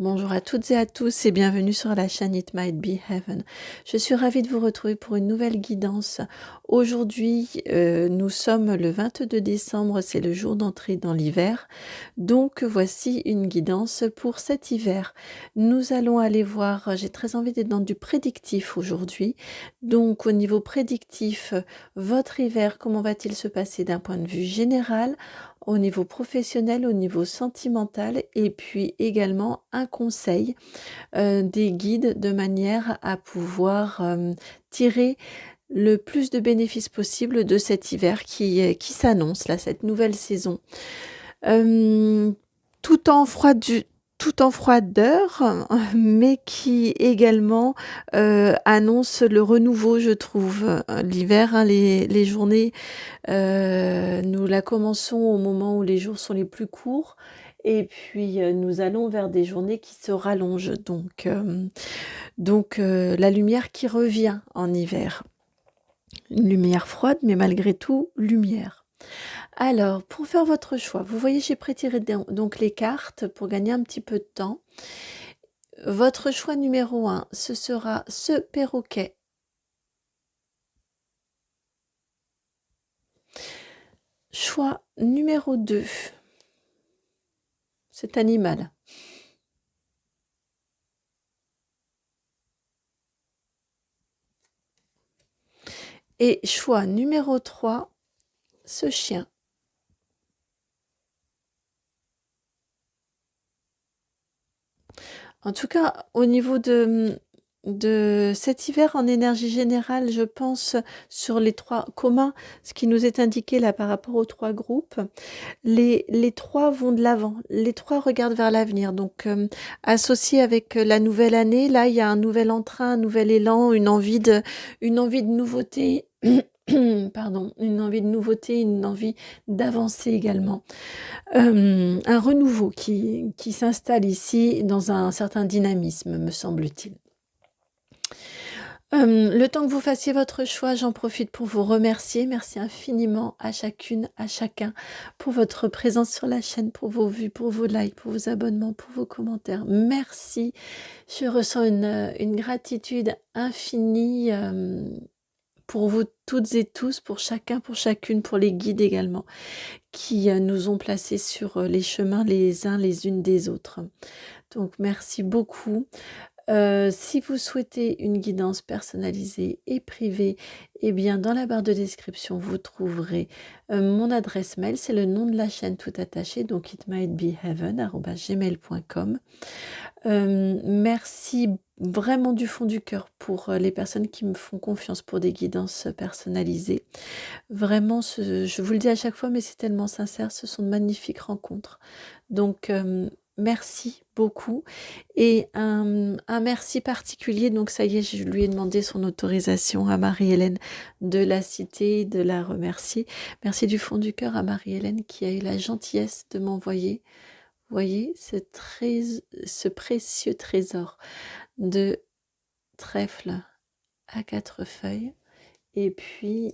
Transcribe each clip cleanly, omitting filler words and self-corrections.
Bonjour à toutes et à tous et bienvenue sur la chaîne It Might Be Heaven. Je suis ravie de vous retrouver pour une nouvelle guidance. Aujourd'hui, nous sommes le 22 décembre, c'est le jour d'entrée dans l'hiver. Donc voici une guidance pour cet hiver. Nous allons aller voir, j'ai très envie d'être dans du prédictif aujourd'hui. Donc au niveau prédictif, votre hiver, comment va-t-il se passer d'un point de vue général ? Au niveau professionnel, au niveau sentimental et puis également un conseil, des guides de manière à pouvoir, tirer le plus de bénéfices possible de cet hiver qui s'annonce là, cette nouvelle saison. Hem, tout en froidu tout en froideur, mais qui également, annonce le renouveau, je trouve. L'hiver, hein, les journées, nous la commençons au moment où les jours sont les plus courts et puis, nous allons vers des journées qui se rallongent donc la lumière qui revient en hiver. Une lumière froide mais malgré tout lumière. Alors pour faire votre choix, vous voyez j'ai prétiré donc les cartes pour gagner un petit peu de temps. Votre choix numéro 1, ce sera ce perroquet. Choix numéro 2, cet animal. Et choix numéro 3, ce chien. En tout cas, au niveau de cet hiver en énergie générale, je pense sur les 3 communs, ce qui nous est indiqué là par rapport aux 3 groupes, les 3 vont de l'avant, les 3 regardent vers l'avenir. Donc, associé avec la nouvelle année, là, il y a un nouvel entrain, un nouvel élan, une envie de nouveauté, pardon, une envie de nouveauté, une envie d'avancer également. Un renouveau qui s'installe ici dans un certain dynamisme, me semble-t-il. Le temps que vous fassiez votre choix, j'en profite pour vous remercier. Merci infiniment à chacune, à chacun pour votre présence sur la chaîne, pour vos vues, pour vos likes, pour vos abonnements, pour vos commentaires. Merci. Je ressens une gratitude infinie, pour vous toutes et tous, pour chacun, pour chacune, pour les guides également, qui, nous ont placés sur, les chemins les uns les unes des autres. Donc merci beaucoup. Si vous souhaitez une guidance personnalisée et privée, eh bien dans la barre de description, vous trouverez, mon adresse mail. C'est le nom de la chaîne tout attaché, donc itmightbeheaven@gmail.com. Merci vraiment du fond du cœur pour, les personnes qui me font confiance pour des guidances, personnalisées. Vraiment, je vous le dis à chaque fois, mais c'est tellement sincère, ce sont de magnifiques rencontres. Donc, merci beaucoup et un merci particulier, donc ça y est, je lui ai demandé son autorisation à Marie-Hélène de la citer, de la remercier. Merci du fond du cœur à Marie-Hélène qui a eu la gentillesse de m'envoyer, vous voyez, ce précieux trésor de trèfle à 4 feuilles et puis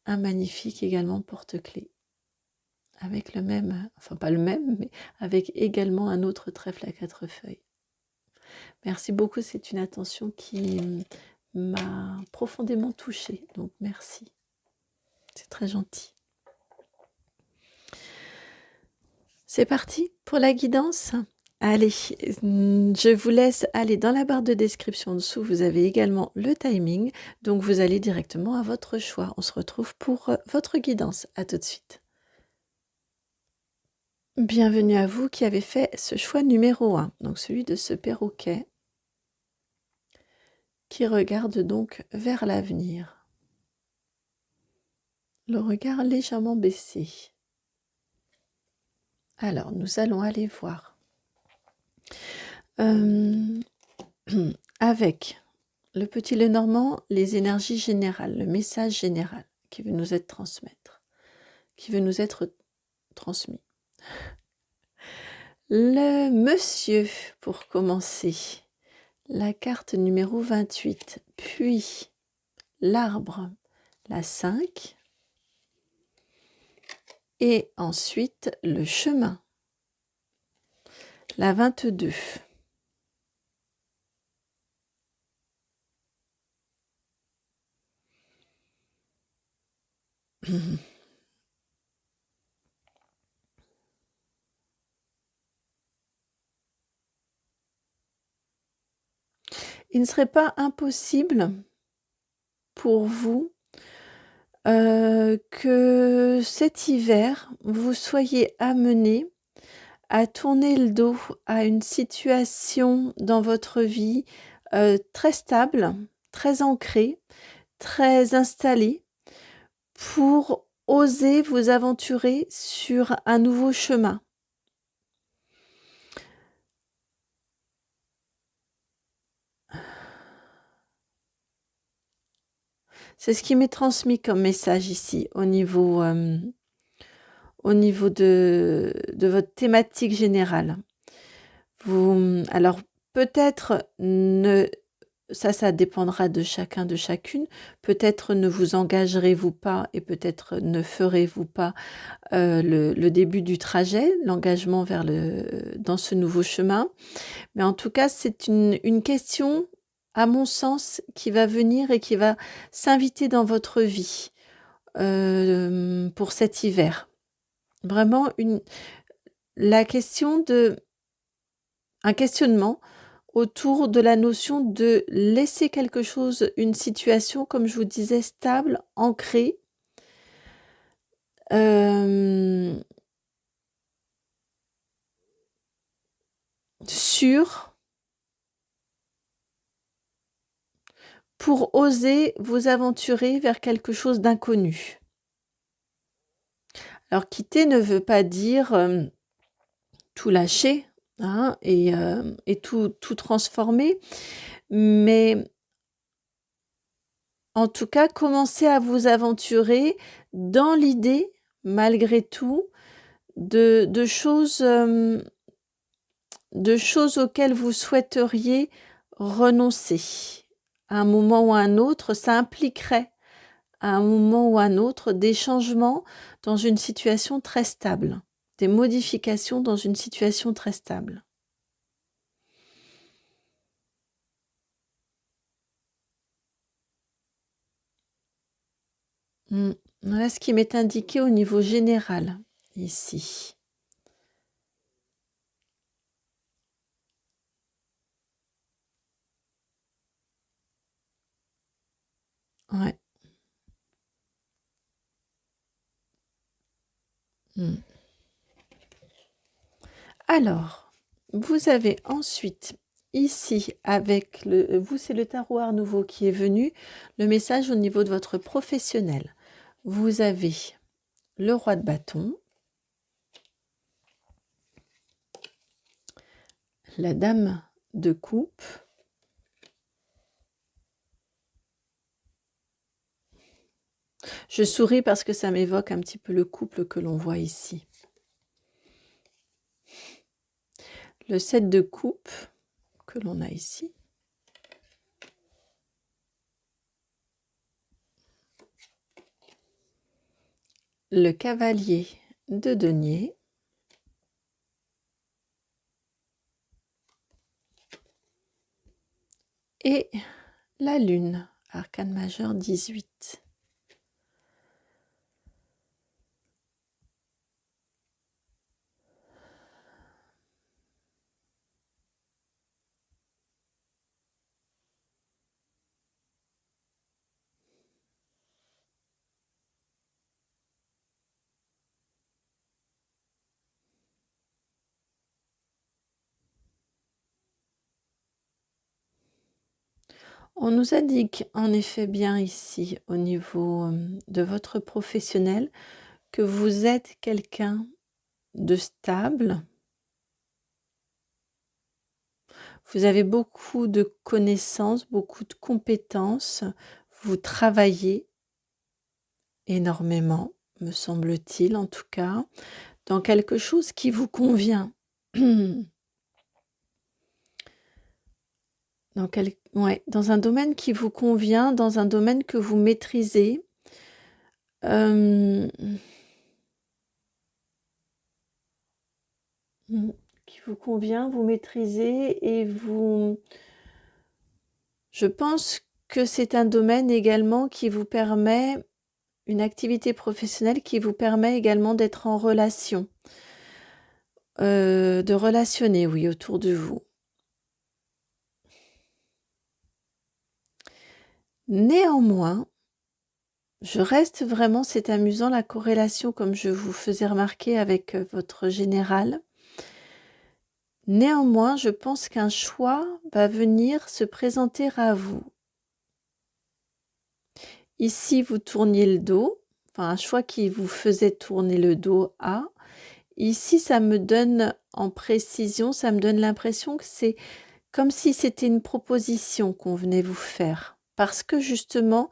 un magnifique également porte-clés avec le même, enfin pas le même, mais avec également un autre trèfle à 4 feuilles. Merci beaucoup, c'est une attention qui m'a profondément touchée, donc merci. C'est très gentil. C'est parti pour la guidance. Allez, je vous laisse aller dans la barre de description en dessous, vous avez également le timing, donc vous allez directement à votre choix. On se retrouve pour votre guidance. À tout de suite. Bienvenue à vous qui avez fait ce choix numéro 1, donc celui de ce perroquet qui regarde donc vers l'avenir. Le regard légèrement baissé. Alors, nous allons aller voir. Avec le petit Lenormand, les énergies générales, le message général qui veut nous être transmis. Le monsieur, pour commencer, la carte numéro 28, puis l'arbre, la 5, et ensuite le chemin, la 22. Il ne serait pas impossible pour vous que cet hiver, vous soyez amenés à tourner le dos à une situation dans votre vie, très stable, très ancrée, très installée, pour oser vous aventurer sur un nouveau chemin. C'est ce qui m'est transmis comme message ici au niveau de votre thématique générale. Alors peut-être ça dépendra de chacun, de chacune. Peut-être ne vous engagerez-vous pas et peut-être ne ferez-vous pas le début du trajet, l'engagement dans ce nouveau chemin. Mais en tout cas, c'est une question, à mon sens, qui va venir et qui va s'inviter dans votre vie pour cet hiver. Vraiment un questionnement autour de la notion de laisser quelque chose, une situation, comme je vous disais, stable, ancrée, sûre, pour oser vous aventurer vers quelque chose d'inconnu. Alors quitter ne veut pas dire tout lâcher, hein, et tout transformer, mais en tout cas, commencez à vous aventurer dans l'idée, malgré tout, de choses auxquelles vous souhaiteriez renoncer. À un moment ou à un autre, ça impliquerait, à un moment ou à un autre, des changements dans une situation très stable, des modifications dans une situation très stable. Voilà ce qui m'est indiqué au niveau général, ici. Ouais. Alors, vous avez ensuite, ici, avec vous, c'est le tarot Art Nouveau qui est venu, le message au niveau de votre professionnel. Vous avez le roi de bâton, la dame de coupe, je souris parce que ça m'évoque un petit peu le couple que l'on voit ici. Le 7 de coupe que l'on a ici. Le cavalier de denier. Et la lune, arcane majeur 18. On nous indique en effet bien ici, au niveau de votre professionnel, que vous êtes quelqu'un de stable. Vous avez beaucoup de connaissances, beaucoup de compétences. Vous travaillez énormément, me semble-t-il en tout cas, dans quelque chose qui vous convient. Dans un domaine qui vous convient, dans un domaine que vous maîtrisez. Qui vous convient, vous maîtrisez et vous... Je pense que c'est un domaine également qui vous permet une activité professionnelle qui vous permet également d'être en relation, de relationner, oui, autour de vous. Néanmoins, je reste vraiment, c'est amusant la corrélation comme je vous faisais remarquer avec votre général. Néanmoins, je pense qu'un choix va venir se présenter à vous. Ici, vous tourniez le dos, enfin un choix qui vous faisait tourner le dos à. Ici, ça me donne en précision, ça me donne l'impression que c'est comme si c'était une proposition qu'on venait vous faire. Parce que justement,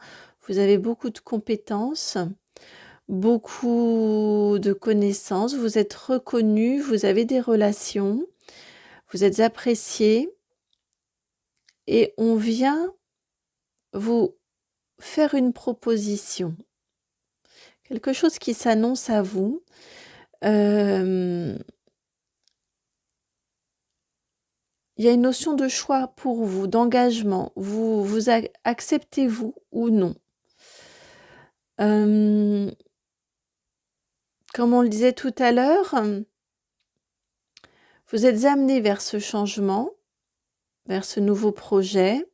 vous avez beaucoup de compétences, beaucoup de connaissances, vous êtes reconnu, vous avez des relations, vous êtes apprécié et on vient vous faire une proposition. Quelque chose qui s'annonce à vous. Il y a une notion de choix pour vous, d'engagement. Vous acceptez-vous ou non? Comme on le disait tout à l'heure, vous êtes amené vers ce changement, vers ce nouveau projet,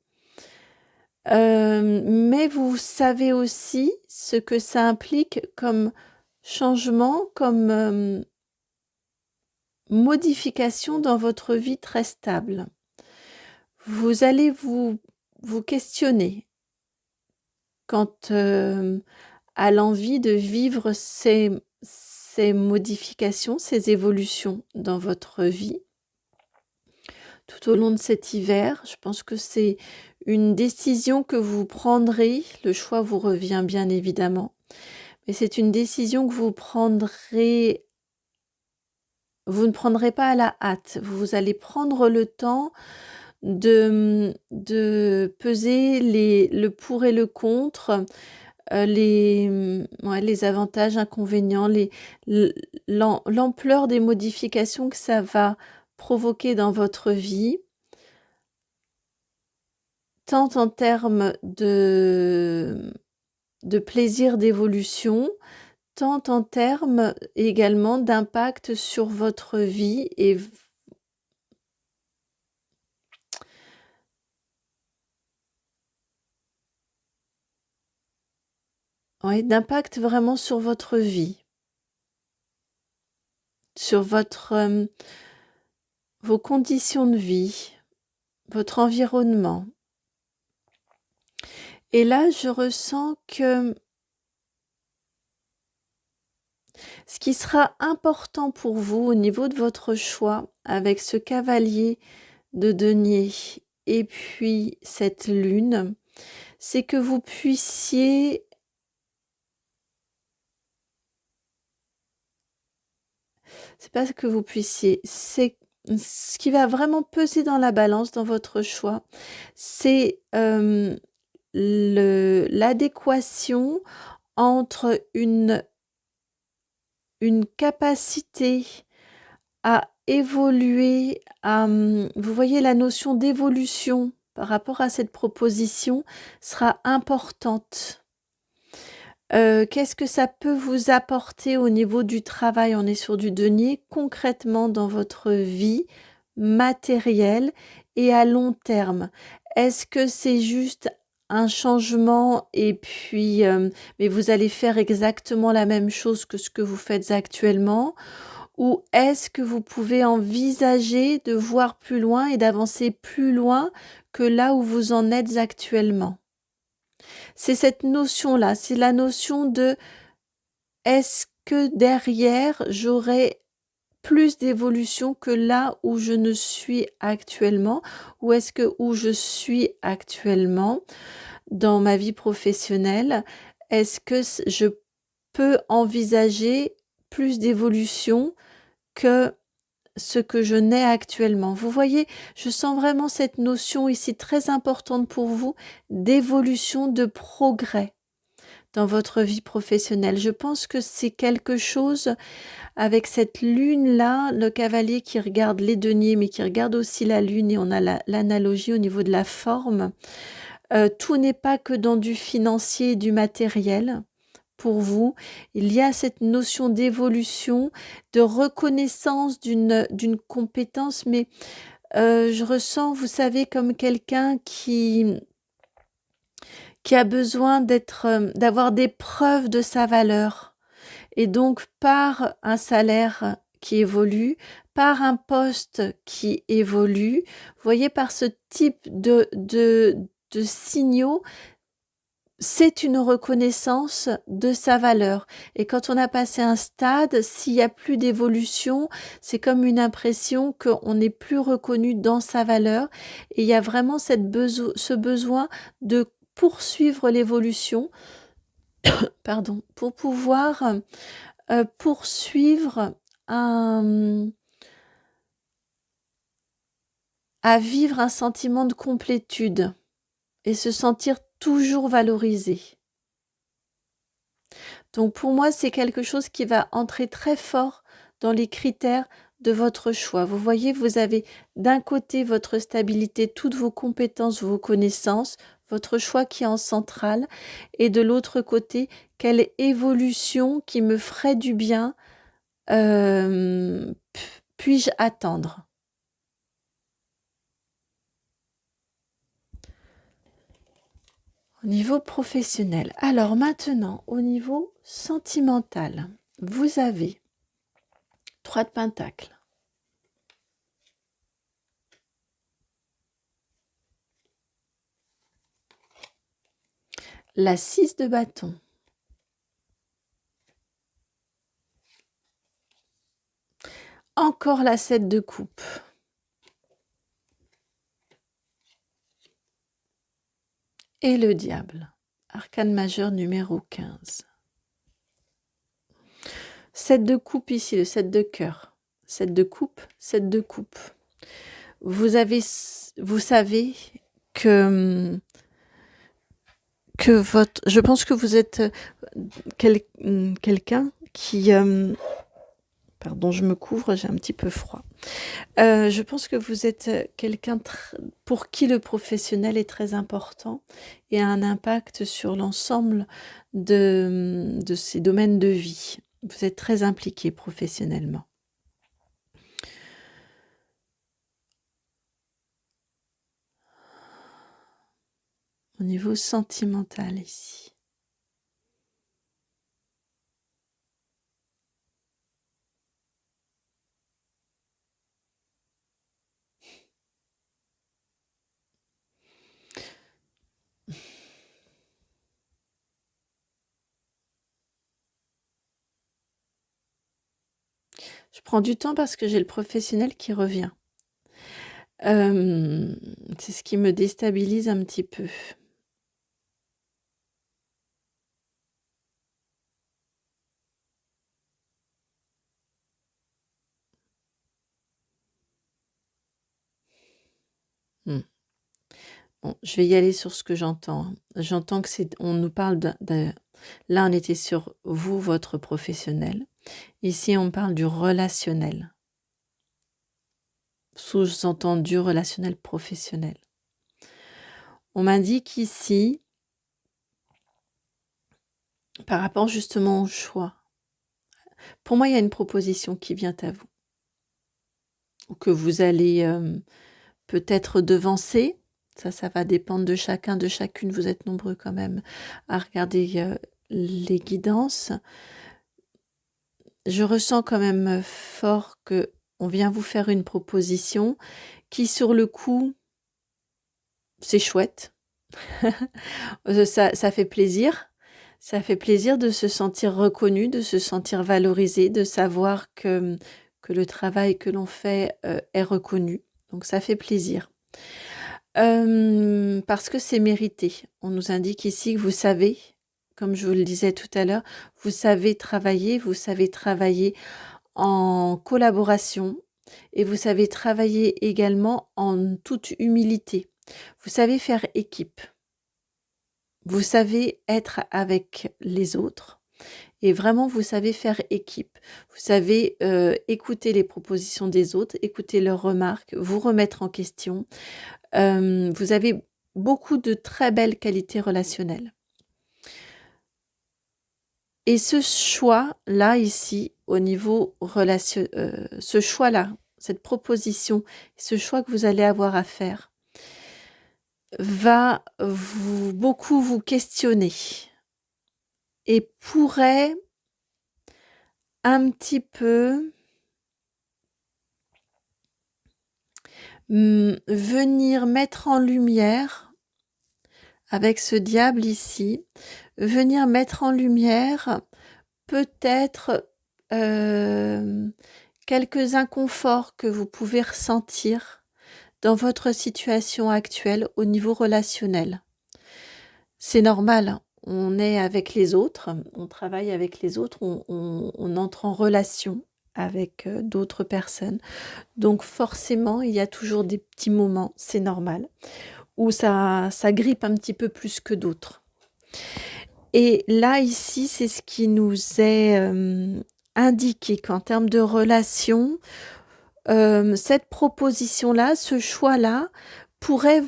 mais vous savez aussi ce que ça implique comme changement, comme modification dans votre vie très stable. Vous allez vous questionner quant à l'envie de vivre ces modifications, ces évolutions dans votre vie. Tout au long de cet hiver, je pense que c'est une décision que vous prendrez, le choix vous revient bien évidemment, mais c'est une décision que vous prendrez, vous ne prendrez pas à la hâte, vous allez prendre le temps de peser le pour et le contre, les avantages, inconvénients, l'ampleur des modifications que ça va provoquer dans votre vie, tant en termes de plaisir d'évolution, tant en termes également d'impact sur votre vie et d'impact vraiment sur votre vie, sur votre vos conditions de vie, votre environnement. Et là, je ressens que ce qui sera important pour vous au niveau de votre choix avec ce cavalier de denier et puis cette lune, c'est que vous puissiez c'est pas que vous puissiez, c'est ce qui va vraiment peser dans la balance dans votre choix, c'est l'adéquation entre une capacité à évoluer, vous voyez la notion d'évolution par rapport à cette proposition sera importante. Qu'est-ce que ça peut vous apporter au niveau du travail? On est sur du denier, concrètement dans votre vie matérielle et à long terme. Est-ce que c'est juste un changement et puis, mais vous allez faire exactement la même chose que ce que vous faites actuellement? Ou est-ce que vous pouvez envisager de voir plus loin et d'avancer plus loin que là où vous en êtes actuellement? C'est cette notion-là, c'est la notion de est-ce que derrière j'aurai plus d'évolution que là où je ne suis actuellement, ou est-ce que où je suis actuellement dans ma vie professionnelle, est-ce que je peux envisager plus d'évolution que ce que je n'ai actuellement? Vous voyez, je sens vraiment cette notion ici très importante pour vous d'évolution, de progrès dans votre vie professionnelle. Je pense que c'est quelque chose avec cette lune-là, le cavalier qui regarde les deniers, mais qui regarde aussi la lune, et on a l'analogie au niveau de la forme. Tout n'est pas que dans du financier et du matériel pour vous. Il y a cette notion d'évolution, de reconnaissance d'une compétence, mais je ressens, vous savez, comme quelqu'un qui a besoin d'avoir des preuves de sa valeur. Et donc, par un salaire qui évolue, par un poste qui évolue, vous voyez, par ce type de signaux, c'est une reconnaissance de sa valeur. Et quand on a passé un stade, s'il n'y a plus d'évolution, c'est comme une impression qu'on n'est plus reconnu dans sa valeur. Et il y a vraiment ce besoin de poursuivre l'évolution, pardon, pour pouvoir poursuivre à vivre un sentiment de complétude et se sentir toujours valorisé. Donc pour moi, c'est quelque chose qui va entrer très fort dans les critères de votre choix. Vous voyez, vous avez d'un côté votre stabilité, toutes vos compétences, vos connaissances, votre choix qui est en centrale, et de l'autre côté, quelle évolution qui me ferait du bien puis-je attendre? Au niveau professionnel. Alors maintenant, au niveau sentimental, vous avez 3 de pentacles. La 6 de bâton. Encore la 7 de coupe. Et le diable. Arcane majeur numéro 15. 7 de coupe ici, le 7 de cœur. 7 de coupe, 7 de coupe. Vous savez que je pense que vous êtes quelqu'un qui... pardon, je me couvre, j'ai un petit peu froid. Je pense que vous êtes quelqu'un pour qui le professionnel est très important et a un impact sur l'ensemble de ces domaines de vie. Vous êtes très impliqué professionnellement. Au niveau sentimental ici. Je prends du temps parce que j'ai le professionnel qui revient. C'est ce qui me déstabilise un petit peu. Bon, je vais y aller sur ce que j'entends. J'entends que on nous parle là, on était sur vous, votre professionnel. Ici, on parle du relationnel. Sous-entendu relationnel professionnel. On m'indique ici, par rapport justement au choix, pour moi, il y a une proposition qui vient à vous, ou que vous allez peut-être devancer. Ça va dépendre de chacun, de chacune. Vous êtes nombreux quand même à regarder les guidances. Je ressens quand même fort que on vient vous faire une proposition qui, sur le coup, c'est chouette. Ça fait plaisir. Ça fait plaisir de se sentir reconnu, de se sentir valorisé, de savoir que le travail que l'on fait est reconnu. Donc ça fait plaisir. Parce que c'est mérité. On nous indique ici que vous savez, comme je vous le disais tout à l'heure, vous savez travailler en collaboration et vous savez travailler également en toute humilité. Vous savez faire équipe. Vous savez être avec les autres et vraiment vous savez faire équipe. Vous savez écouter les propositions des autres, écouter leurs remarques, vous remettre en question. Vous avez beaucoup de très belles qualités relationnelles. Et ce choix-là, ici, au niveau relation, ce choix-là, cette proposition, ce choix que vous allez avoir à faire, va beaucoup vous questionner et pourrait un petit peu venir mettre en lumière, avec ce diable ici, venir mettre en lumière peut-être quelques inconforts que vous pouvez ressentir dans votre situation actuelle au niveau relationnel. C'est normal, hein, on est avec les autres, on travaille avec les autres, on entre en relation avec d'autres personnes. Donc forcément, il y a toujours des petits moments, c'est normal, où ça grippe un petit peu plus que d'autres. Et là, ici, c'est ce qui nous est indiqué qu'en termes de relation, cette proposition-là, ce choix-là, pourrait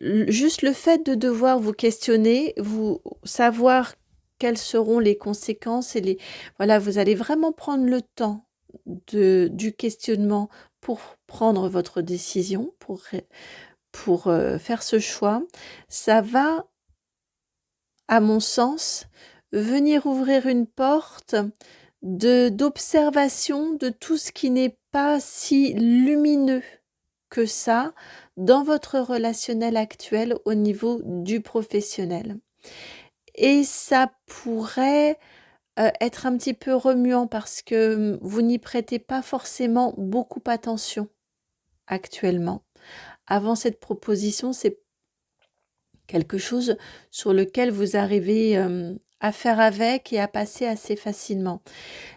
juste le fait de devoir vous questionner, vous savoir quelles seront les conséquences et voilà, vous allez vraiment prendre le temps du questionnement pour prendre votre décision, pour faire ce choix. Ça va, à mon sens, venir ouvrir une porte d'observation de tout ce qui n'est pas si lumineux que ça dans votre relationnel actuel au niveau du professionnel. Et ça pourrait être un petit peu remuant parce que vous n'y prêtez pas forcément beaucoup attention actuellement. Avant cette proposition, c'est quelque chose sur lequel vous arrivez à faire avec et à passer assez facilement.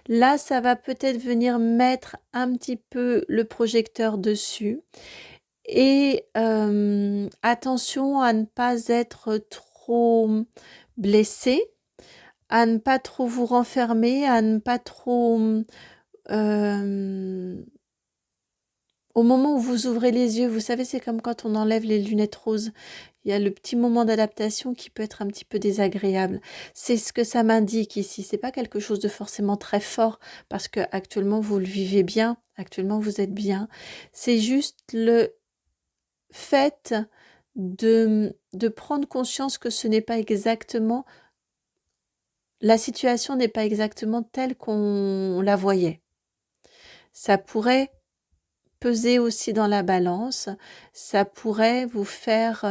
Là, ça va peut-être venir mettre un petit peu le projecteur dessus et attention à ne pas être trop blessé, à ne pas trop vous renfermer, à ne pas trop au moment où vous ouvrez les yeux, vous savez, c'est comme quand on enlève les lunettes roses. Il y a le petit moment d'adaptation qui peut être un petit peu désagréable. C'est ce que ça m'indique ici. C'est pas quelque chose de forcément très fort parce que actuellement vous le vivez bien, actuellement vous êtes bien. C'est juste le fait de prendre conscience que ce n'est pas exactement, la situation n'est pas exactement telle qu'on la voyait. Ça pourrait peser aussi dans la balance, ça pourrait vous faire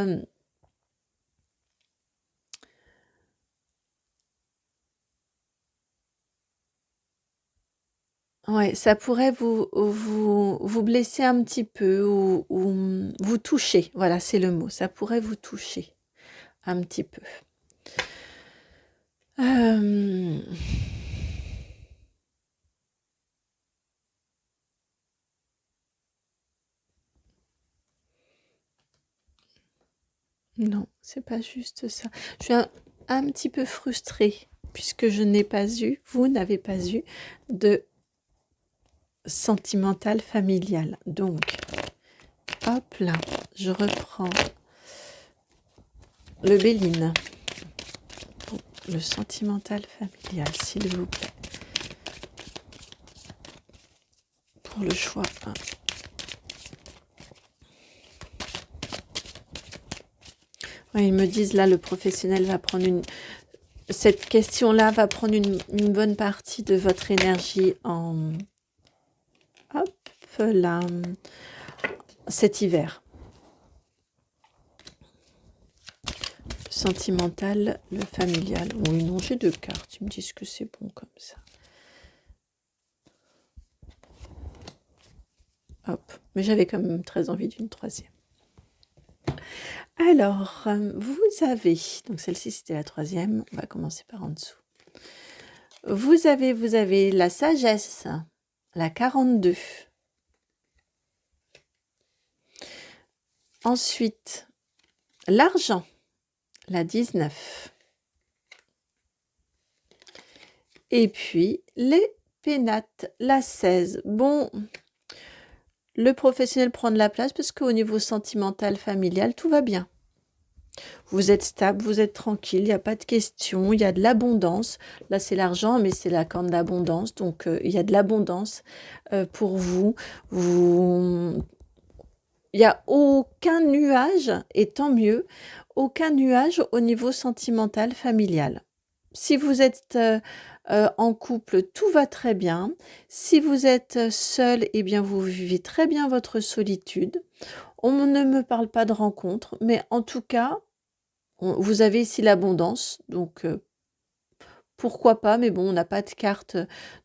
ouais, ça pourrait vous blesser un petit peu ou vous toucher. Voilà, c'est le mot. Ça pourrait vous toucher un petit peu. Non, c'est pas juste ça. Je suis un petit peu frustrée puisque je n'ai pas eu, vous n'avez pas eu de sentimental familial. Donc, hop là, je reprends le Béline. Le sentimental familial, s'il vous plaît. Pour le choix 1. Ouais, ils me disent là, le professionnel va prendre cette question-là va prendre une bonne partie de votre énergie en... Hop là. Cet hiver. Le sentimental, le familial. Oui, non, j'ai 2 cartes. Ils me disent que c'est bon comme ça. Hop. Mais j'avais quand même très envie d'une 3e. Alors, vous avez... Donc celle-ci, c'était la 3e. On va commencer par en dessous. Vous avez la sagesse, la 42. Ensuite, l'argent, la 19. Et puis, les pénates, la 16. Bon, le professionnel prend de la place parce qu'au niveau sentimental, familial, tout va bien. Vous êtes stable, vous êtes tranquille, il n'y a pas de questions, il y a de l'abondance. Là, c'est l'argent, mais c'est la corne d'abondance. Donc, il y a de l'abondance pour vous. Il n'y a aucun nuage, et tant mieux, aucun nuage au niveau sentimental, familial. Si vous êtes en couple, tout va très bien. Si vous êtes seul, eh bien, vous vivez très bien votre solitude. On ne me parle pas de rencontre, mais en tout cas, vous avez ici l'abondance, donc pourquoi pas, mais bon, on n'a pas de carte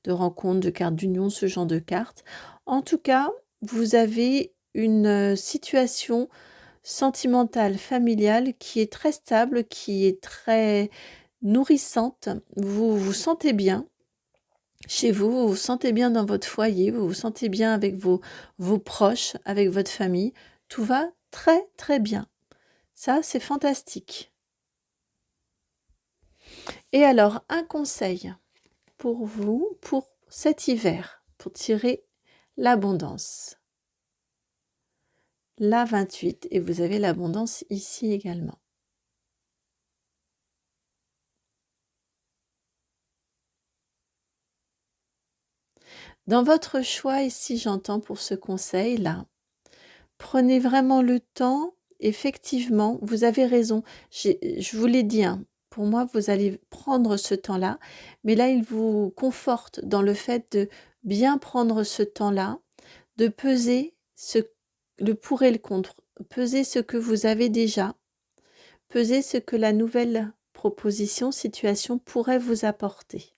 de rencontre, de carte d'union, ce genre de carte. En tout cas, vous avez une situation sentimentale, familiale qui est très stable, qui est très nourrissante. Vous vous sentez bien chez vous, vous vous sentez bien dans votre foyer, vous vous sentez bien avec vos proches, avec votre famille. Tout va très très bien. Ça, c'est fantastique. Et alors, un conseil pour vous, pour cet hiver, pour tirer l'abondance. La 28, et vous avez l'abondance ici également. Dans votre choix, ici j'entends pour ce conseil-là, prenez vraiment le temps, effectivement, vous avez raison, je vous l'ai dit, hein, pour moi vous allez prendre ce temps-là, mais là il vous conforte dans le fait de bien prendre ce temps-là, de peser le pour et le contre, peser ce que vous avez déjà, peser ce que la nouvelle proposition, situation pourrait vous apporter.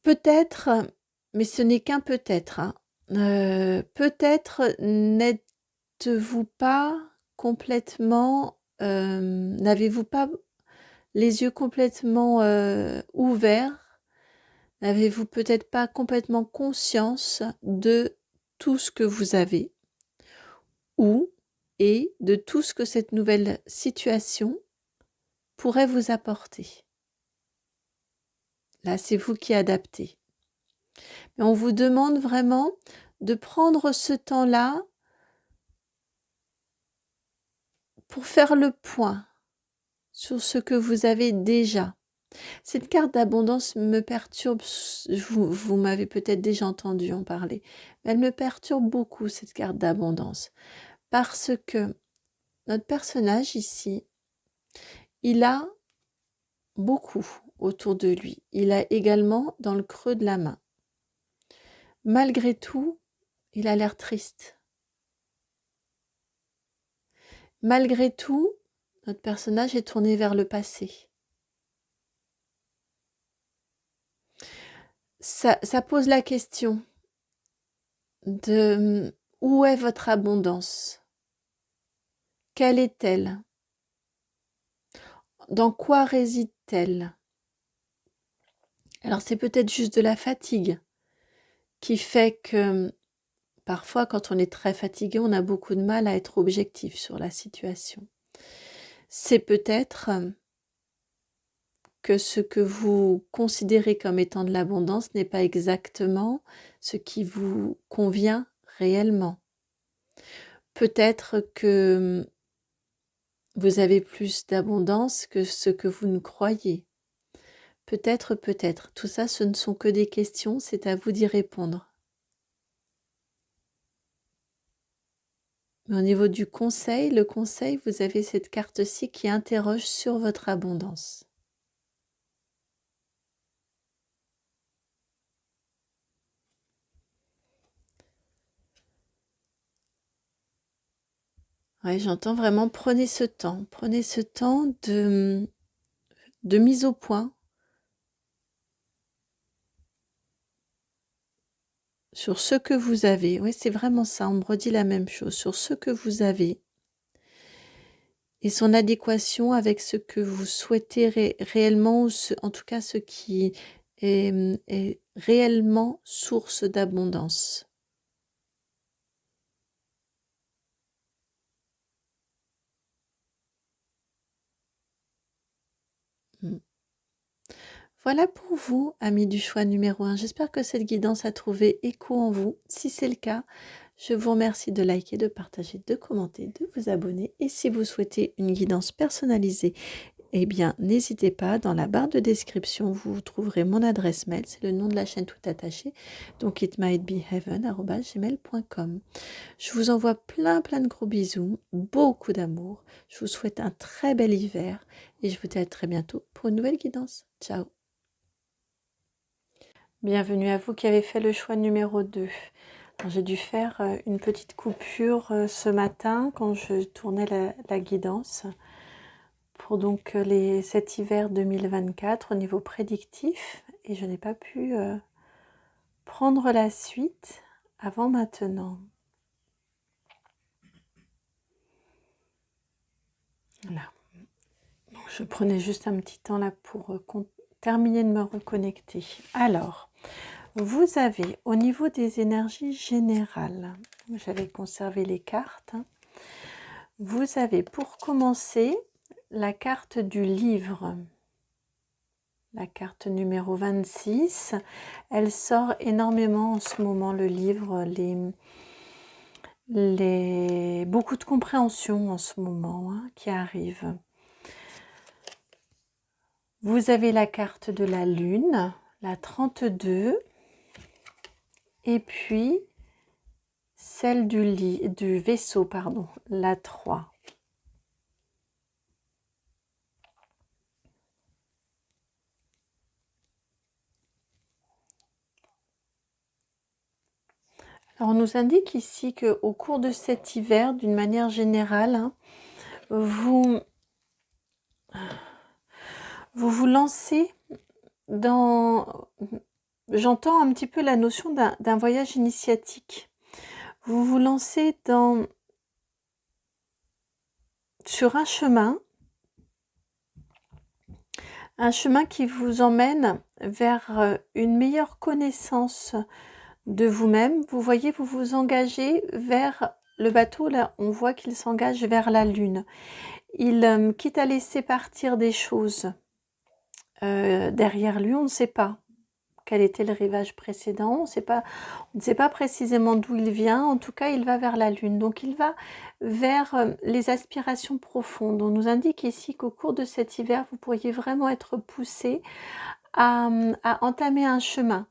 Peut-être, mais ce n'est qu'un peut-être, hein, peut-être n'êtes-vous pas complètement, n'avez-vous pas les yeux complètement ouverts? N'avez-vous peut-être pas complètement conscience de tout ce que vous avez ou et de tout ce que cette nouvelle situation pourrait vous apporter? Là, c'est vous qui adaptez. Mais on vous demande vraiment de prendre ce temps-là pour faire le point sur ce que vous avez déjà. Cette carte d'abondance me perturbe, vous m'avez peut-être déjà entendu en parler, mais elle me perturbe beaucoup, cette carte d'abondance, parce que notre personnage ici, il a beaucoup autour de lui. Il a également dans le creux de la main. Malgré tout, il a l'air triste. Malgré tout, notre personnage est tourné vers le passé. Ça pose la question de où est votre abondance? Quelle est-elle? Dans quoi réside-t-elle? Alors c'est peut-être juste de la fatigue qui fait que parfois quand on est très fatigué, on a beaucoup de mal à être objectif sur la situation. C'est peut-être que ce que vous considérez comme étant de l'abondance n'est pas exactement ce qui vous convient réellement. Peut-être que vous avez plus d'abondance que ce que vous ne croyez. Peut-être, peut-être. Tout ça, ce ne sont que des questions, c'est à vous d'y répondre. Mais au niveau du conseil, le conseil, vous avez cette carte-ci qui interroge sur votre abondance. Ouais, j'entends vraiment, prenez ce temps de mise au point sur ce que vous avez. Oui, c'est vraiment ça, on me redit la même chose, sur ce que vous avez et son adéquation avec ce que vous souhaitez réellement, ou en tout cas ce qui est réellement source d'abondance. Mm. Voilà pour vous, amis du choix numéro 1. J'espère que cette guidance a trouvé écho en vous. Si c'est le cas, je vous remercie de liker, de partager, de commenter, de vous abonner. Et si vous souhaitez une guidance personnalisée, eh bien, n'hésitez pas, dans la barre de description, vous trouverez mon adresse mail, c'est le nom de la chaîne tout attaché, donc itmightbeheaven@gmail.com. Je vous envoie plein de gros bisous, beaucoup d'amour. Je vous souhaite un très bel hiver et je vous dis à très bientôt pour une nouvelle guidance. Ciao. Bienvenue à vous qui avez fait le choix numéro 2. J'ai dû faire une petite coupure ce matin quand je tournais la guidance pour donc cet hiver 2024 au niveau prédictif et je n'ai pas pu prendre la suite avant maintenant. Voilà. Donc, je prenais juste un petit temps là pour terminer de me reconnecter. Alors, vous avez au niveau des énergies générales, j'avais conservé les cartes, vous avez pour commencer la carte du livre. La carte numéro 26, elle sort énormément en ce moment, le livre, beaucoup de compréhension en ce moment qui arrive. Vous avez la carte de la lune, la 32, et puis celle du vaisseau, pardon, la 3. Alors, on nous indique ici qu'au cours de cet hiver, d'une manière générale, vous vous lancez dans... J'entends un petit peu la notion d'un voyage initiatique. Vous vous lancez sur un chemin qui vous emmène vers une meilleure connaissance de vous-même. Vous voyez, vous vous engagez vers le bateau, là on voit qu'il s'engage vers la lune. Il quitte à laisser partir des choses derrière lui, on ne sait pas quel était le rivage précédent, on ne sait pas précisément d'où il vient, en tout cas il va vers la lune, donc il va vers les aspirations profondes. On nous indique ici qu'au cours de cet hiver, vous pourriez vraiment être poussé à entamer un chemin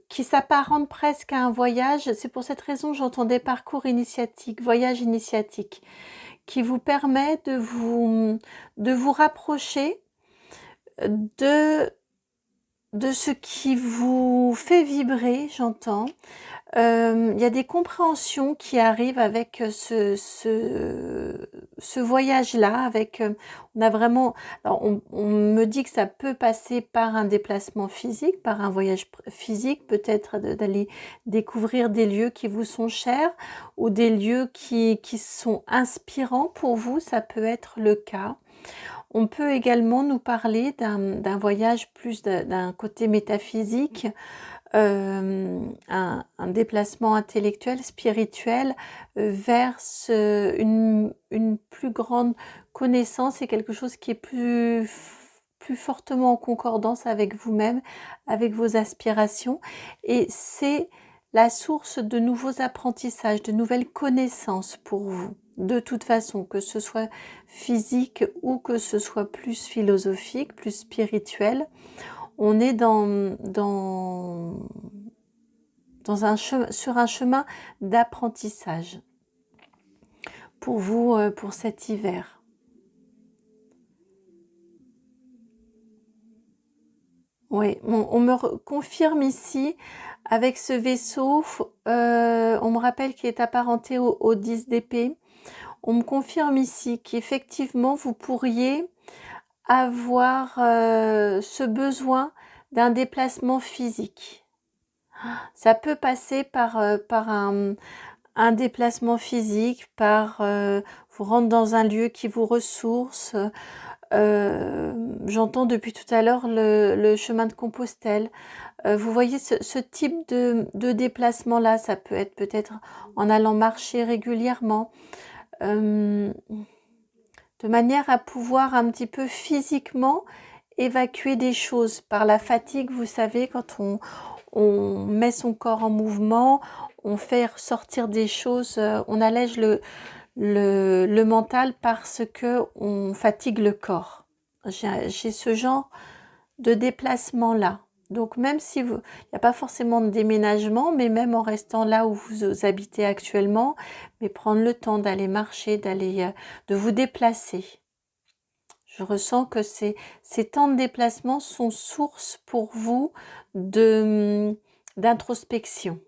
qui s'apparente presque à un voyage. C'est pour cette raison que j'entendais parcours initiatique, voyage initiatique, qui vous permet de vous rapprocher de ce qui vous fait vibrer, j'entends. Il y a des compréhensions qui arrivent avec ce voyage-là. On a vraiment, alors on me dit que ça peut passer par un déplacement physique, par un voyage physique, peut-être d'aller découvrir des lieux qui vous sont chers ou des lieux qui sont inspirants pour vous, ça peut être le cas. On peut également nous parler d'un voyage plus d'un côté métaphysique, un déplacement intellectuel, spirituel vers une plus grande connaissance et quelque chose qui est plus fortement en concordance avec vous-même, avec vos aspirations. Et c'est la source de nouveaux apprentissages, de nouvelles connaissances pour vous. De toute façon, que ce soit physique ou que ce soit plus philosophique, plus spirituel, on est sur un chemin d'apprentissage pour vous, pour cet hiver. Oui, on me confirme ici, avec ce vaisseau, on me rappelle qu'il est apparenté au 10 d'épée. On me confirme ici qu'effectivement, vous pourriez avoir ce besoin d'un déplacement physique. Ça peut passer par un déplacement physique, vous rentrez dans un lieu qui vous ressource. J'entends depuis tout à l'heure le chemin de Compostelle. Vous voyez ce type de déplacement-là, ça peut être peut-être en allant marcher régulièrement, de manière à pouvoir un petit peu physiquement évacuer des choses par la fatigue. Vous savez, quand on met son corps en mouvement, on fait ressortir des choses, on allège le mental parce que on fatigue le corps. J'ai ce genre de déplacement là. Donc même si il n'y a pas forcément de déménagement, mais même en restant là où vous habitez actuellement, mais prendre le temps d'aller marcher, de vous déplacer. Je ressens que ces temps de déplacement sont source pour vous d'introspection.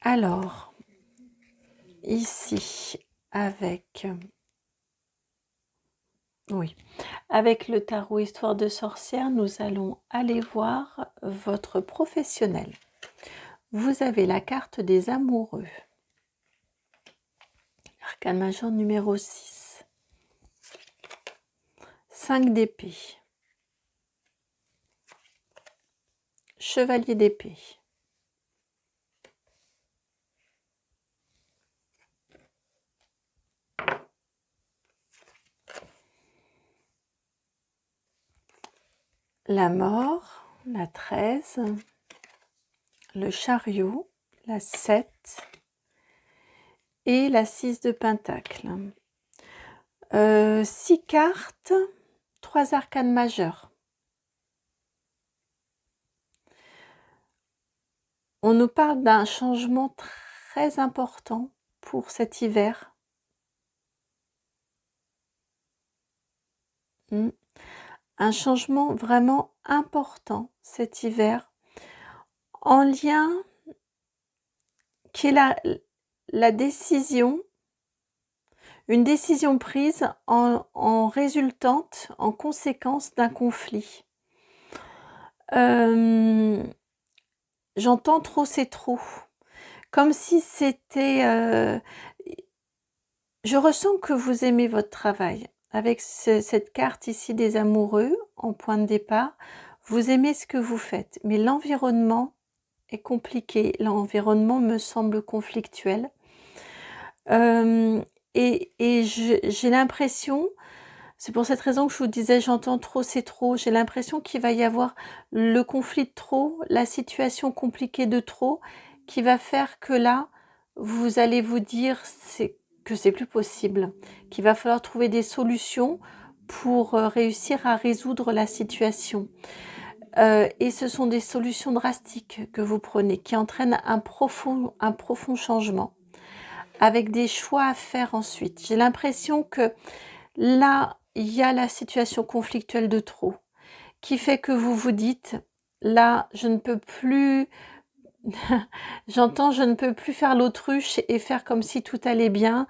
Alors, ici, avec le tarot Histoire de sorcière, nous allons aller voir votre professionnel. Vous avez la carte des amoureux. Arcane majeur numéro 6. 5 d'épée. Chevalier d'épée. La mort, la 13. Le chariot, la 7. Et la 6 de pentacle. 6 cartes, 3 arcanes majeures. On nous parle d'un changement très important pour cet hiver. Un changement vraiment important cet hiver, en lien qui est la décision, une décision prise en résultante, en conséquence d'un conflit. J'entends trop, c'est trop. Comme si c'était... je ressens que vous aimez votre travail. Avec cette carte ici des amoureux, en point de départ, vous aimez ce que vous faites. Mais l'environnement est compliqué. L'environnement me semble conflictuel. Et j'ai l'impression, c'est pour cette raison que je vous disais, j'entends trop, c'est trop. J'ai l'impression qu'il va y avoir le conflit de trop, la situation compliquée de trop, qui va faire que là, vous allez vous dire que c'est plus possible, qu'il va falloir trouver des solutions pour réussir à résoudre la situation. Et ce sont des solutions drastiques que vous prenez, qui entraînent un profond changement, avec des choix à faire ensuite. J'ai l'impression que là, il y a la situation conflictuelle de trop, qui fait que vous vous dites, là, je ne peux plus, j'entends, je ne peux plus faire l'autruche et faire comme si tout allait bien.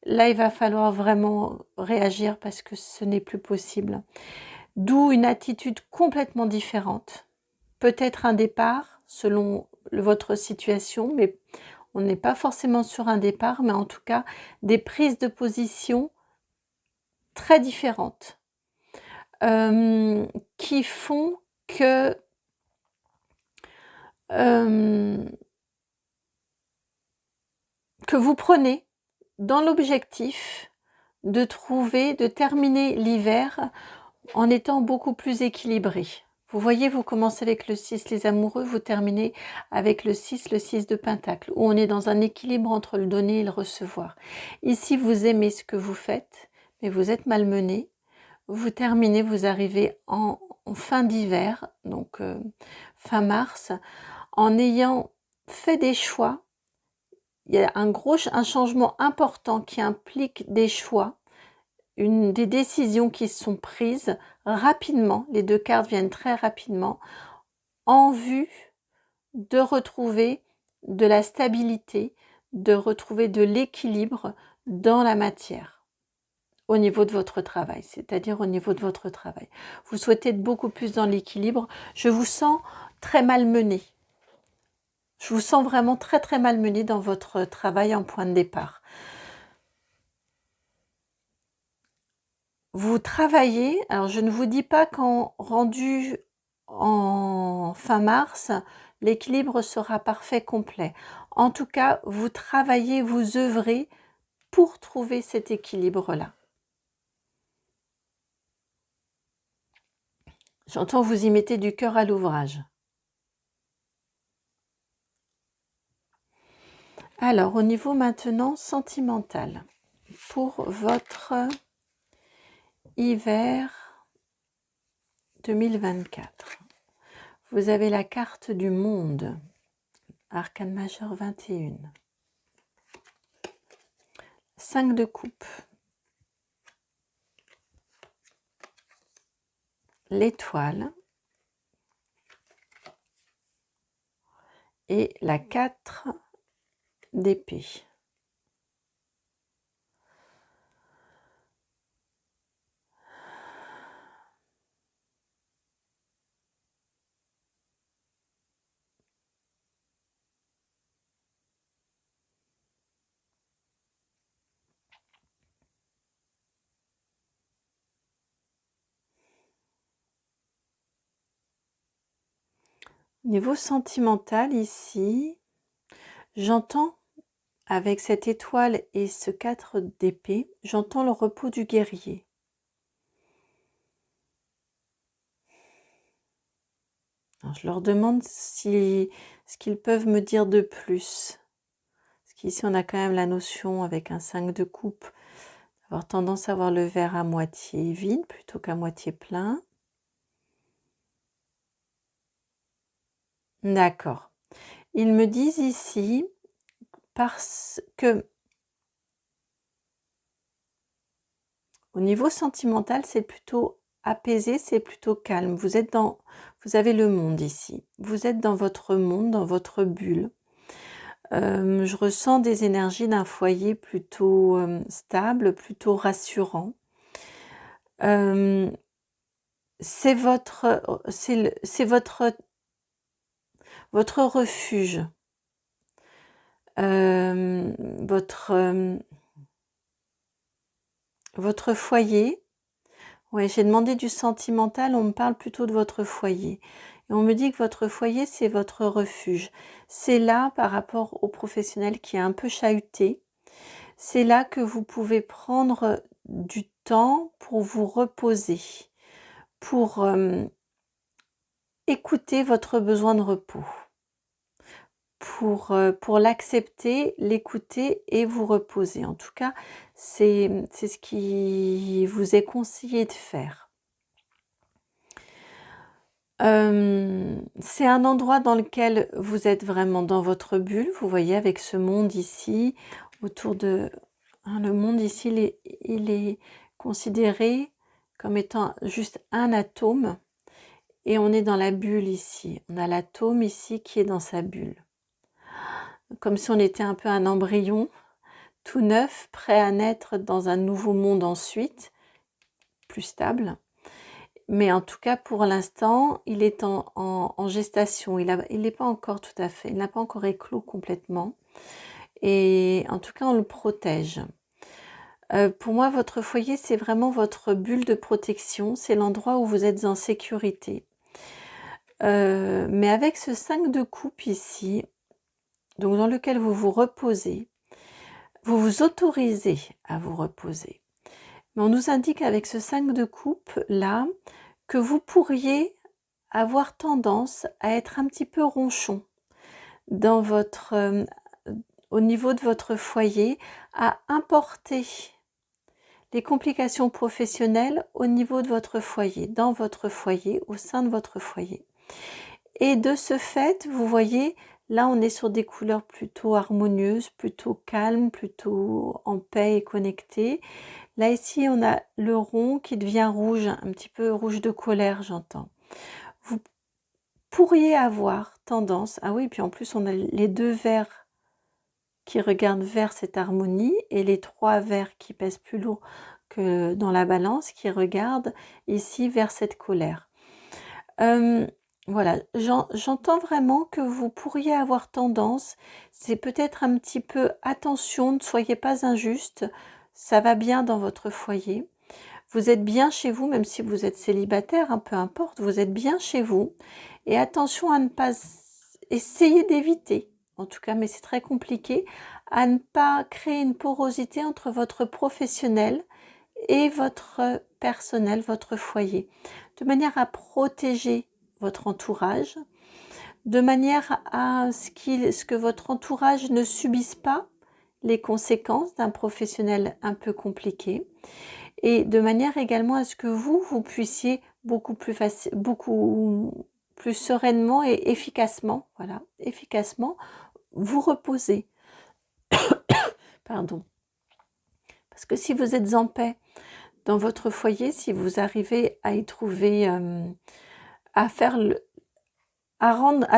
Là, il va falloir vraiment réagir parce que ce n'est plus possible. D'où une attitude complètement différente. Peut-être un départ, selon votre situation, mais on n'est pas forcément sur un départ, mais en tout cas, des prises de position très différentes qui font que vous prenez dans l'objectif de terminer l'hiver en étant beaucoup plus équilibré. Vous voyez, vous commencez avec le 6, les amoureux, vous terminez avec le 6 de pentacle, où on est dans un équilibre entre le donner et le recevoir. Ici, vous aimez ce que vous faites, mais vous êtes malmené. Vous terminez, vous arrivez en fin d'hiver, donc fin mars, en ayant fait des choix. Il y a un changement important qui implique des choix, des décisions qui sont prises rapidement, les 2 cartes viennent très rapidement, en vue de retrouver de la stabilité, de retrouver de l'équilibre dans la matière, au niveau de votre travail, c'est-à-dire au niveau de votre travail. Vous souhaitez être beaucoup plus dans l'équilibre. Je vous sens très malmené. Je vous sens vraiment très très malmené dans votre travail en point de départ. Vous travaillez, alors je ne vous dis pas qu'en rendu en fin mars, l'équilibre sera parfait, complet. En tout cas, vous travaillez, vous œuvrez pour trouver cet équilibre-là. J'entends vous y mettez du cœur à l'ouvrage. Alors, au niveau maintenant sentimental, pour votre hiver 2024, vous avez la carte du monde, arcane majeur 21, 5 de coupe, l'étoile et la 4 d'épée. Niveau sentimental ici, j'entends avec cette étoile et ce 4 d'épée, j'entends le repos du guerrier. Alors, je leur demande ce qu'ils peuvent me dire de plus. Parce qu'ici, on a quand même la notion avec un 5 de coupe, avoir tendance à voir le verre à moitié vide plutôt qu'à moitié plein. D'accord. Ils me disent ici, parce que au niveau sentimental, c'est plutôt apaisé, c'est plutôt calme. Vous avez le monde ici. Vous êtes dans votre monde, dans votre bulle. Je ressens des énergies d'un foyer plutôt stable, plutôt rassurant. C'est votre refuge, votre foyer. Ouais, j'ai demandé du sentimental, on me parle plutôt de votre foyer. Et on me dit que votre foyer, c'est votre refuge. C'est là, par rapport au professionnel qui est un peu chahuté, c'est là que vous pouvez prendre du temps pour vous reposer, pour écouter votre besoin de repos, pour l'accepter, l'écouter et vous reposer. En tout cas, c'est ce qui vous est conseillé de faire. C'est un endroit dans lequel vous êtes vraiment dans votre bulle, vous voyez, avec ce monde ici, autour de... le monde ici, il est considéré comme étant juste un atome, et on est dans la bulle ici. On a l'atome ici qui est dans sa bulle. Comme si on était un peu un embryon, tout neuf, prêt à naître dans un nouveau monde ensuite, plus stable. Mais en tout cas, pour l'instant, il est en gestation. Il n'est pas encore tout à fait, il n'a pas encore éclos complètement. Et en tout cas, on le protège. Pour moi, votre foyer, c'est vraiment votre bulle de protection. C'est l'endroit où vous êtes en sécurité. Mais avec ce 5 de coupe ici, donc dans lequel vous vous reposez, vous vous autorisez à vous reposer. Mais on nous indique avec ce 5 de coupe là, que vous pourriez avoir tendance à être un petit peu ronchon dans au niveau de votre foyer, à importer les complications professionnelles au niveau de votre foyer, dans votre foyer, au sein de votre foyer. Et de ce fait, vous voyez, là on est sur des couleurs plutôt harmonieuses, plutôt calmes, plutôt en paix et connectées. Là ici on a le rond qui devient rouge, un petit peu rouge de colère, j'entends. Vous pourriez avoir tendance, ah oui, puis en plus on a les 2 verres qui regardent vers cette harmonie et les 3 verres qui pèsent plus lourd que dans la balance qui regardent ici vers cette colère. Voilà, j'entends vraiment que vous pourriez avoir tendance, c'est peut-être un petit peu attention, ne soyez pas injuste, ça va bien dans votre foyer. Vous êtes bien chez vous, même si vous êtes célibataire, hein, peu importe, vous êtes bien chez vous. Et attention à ne pas essayer d'éviter, en tout cas, mais c'est très compliqué, à ne pas créer une porosité entre votre professionnel et votre personnel, votre foyer, de manière à protéger votre entourage, de manière à ce que votre entourage ne subisse pas les conséquences d'un professionnel un peu compliqué, et de manière également à ce que vous puissiez beaucoup plus sereinement et efficacement, voilà, efficacement vous reposer. Pardon. Parce que si vous êtes en paix dans votre foyer, si vous arrivez à y trouver, à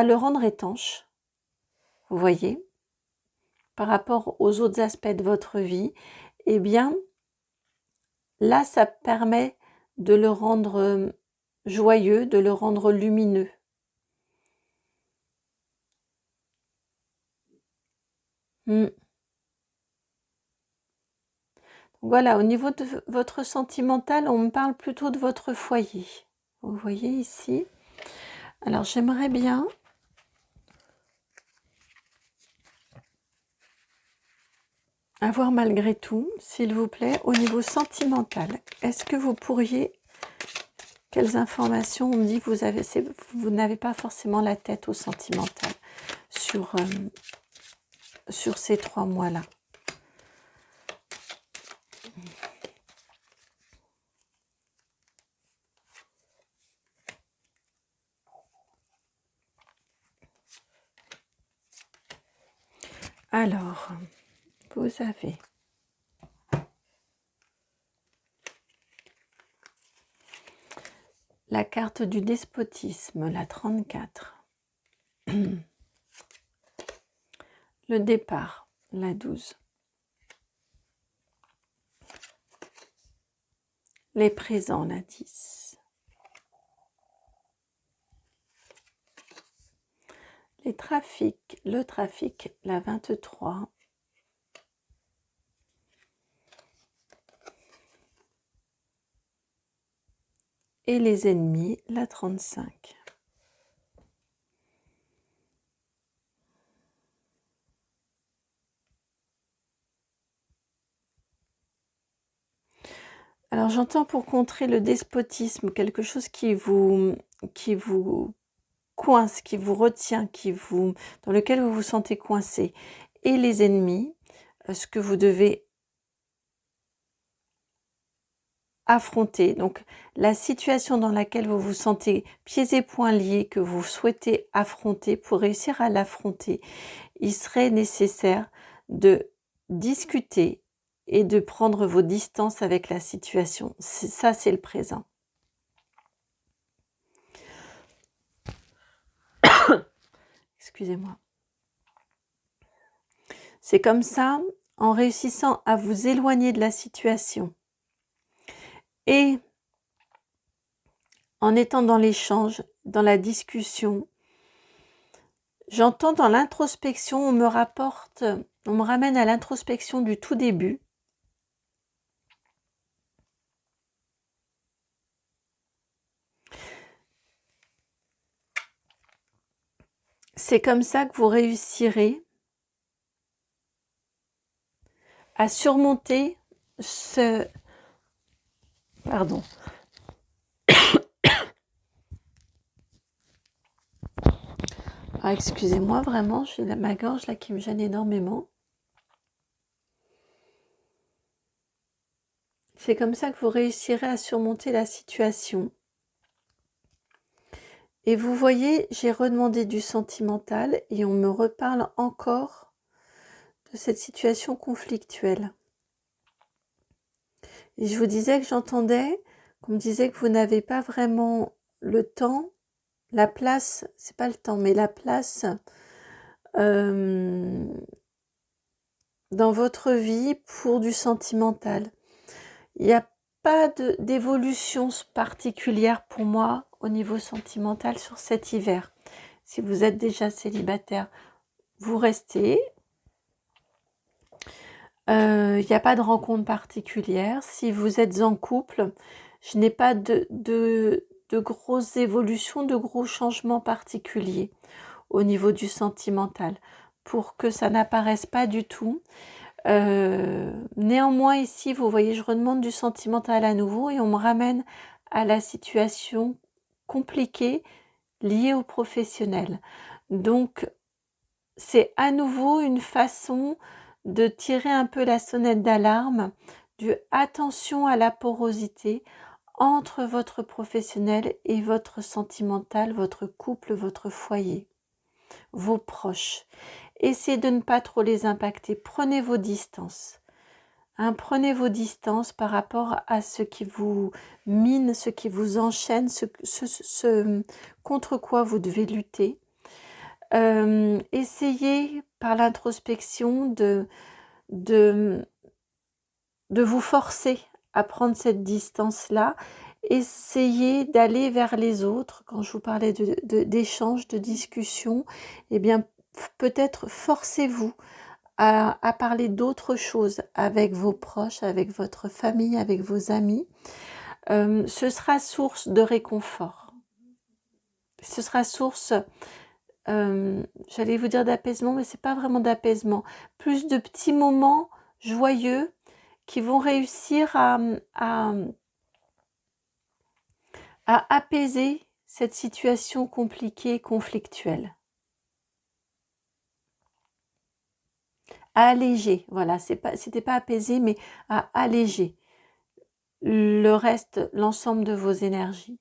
le rendre étanche, vous voyez, par rapport aux autres aspects de votre vie, eh bien, là, ça permet de le rendre joyeux, de le rendre lumineux. Voilà, au niveau de votre sentimental, on me parle plutôt de votre foyer. Vous voyez ici. Alors, j'aimerais bien avoir malgré tout, s'il vous plaît, au niveau sentimental. Est-ce que vous pourriez... Quelles informations on me dit vous n'avez pas forcément la tête au sentimental sur ces 3 mois-là. Alors, vous avez la carte du despotisme, la 34. Le départ, la 12. Les présents, la 10. Le trafic, la 23. Et les ennemis, la 35. Alors j'entends pour contrer le despotisme, quelque chose qui vous coince, qui vous retient, dans lequel vous vous sentez coincé. Et les ennemis, ce que vous devez affronter. Donc la situation dans laquelle vous vous sentez pieds et poings liés, que vous souhaitez affronter, pour réussir à l'affronter, il serait nécessaire de discuter et de prendre vos distances avec la situation. Ça, c'est le présent. Excusez-moi. C'est comme ça, en réussissant à vous éloigner de la situation et en étant dans l'échange, dans la discussion, j'entends dans l'introspection, on me ramène à l'introspection du tout début. C'est comme ça que vous réussirez à surmonter ce... Pardon. Ah, excusez-moi, vraiment, j'ai ma gorge là qui me gêne énormément. C'est comme ça que vous réussirez à surmonter la situation. Et vous voyez, j'ai redemandé du sentimental et on me reparle encore de cette situation conflictuelle. Et je vous disais que j'entendais, qu'on me disait que vous n'avez pas vraiment le temps, la place, c'est pas le temps, mais la place dans votre vie pour du sentimental. Il n'y a pas d'évolution particulière pour moi au niveau sentimental sur cet hiver. Si vous êtes déjà célibataire, vous restez. Il n'y a pas de rencontre particulière. Si vous êtes en couple, je n'ai pas de grosses évolutions, de gros changements particuliers au niveau du sentimental. Pour que ça n'apparaisse pas du tout, Néanmoins, ici, vous voyez, je redemande du sentimental à nouveau et on me ramène à la situation compliquée liée au professionnel. Donc, c'est à nouveau une façon de tirer un peu la sonnette d'alarme du attention à la porosité entre votre professionnel et votre sentimental, votre couple, votre foyer, vos proches. Essayez de ne pas trop les impacter. Prenez vos distances. Prenez vos distances par rapport à ce qui vous mine, ce qui vous enchaîne, ce contre quoi vous devez lutter. Essayez par l'introspection de vous forcer à prendre cette distance-là. Essayez d'aller vers les autres. Quand je vous parlais d'échange, de discussion, eh bien, peut-être forcez-vous à parler d'autre chose avec vos proches, avec votre famille, avec vos amis. Ce sera source de réconfort. Ce sera source, j'allais vous dire d'apaisement, mais c'est pas vraiment d'apaisement. Plus de petits moments joyeux qui vont réussir à apaiser cette situation compliquée, conflictuelle. À alléger, voilà, c'était pas apaiser, mais à alléger le reste, l'ensemble de vos énergies.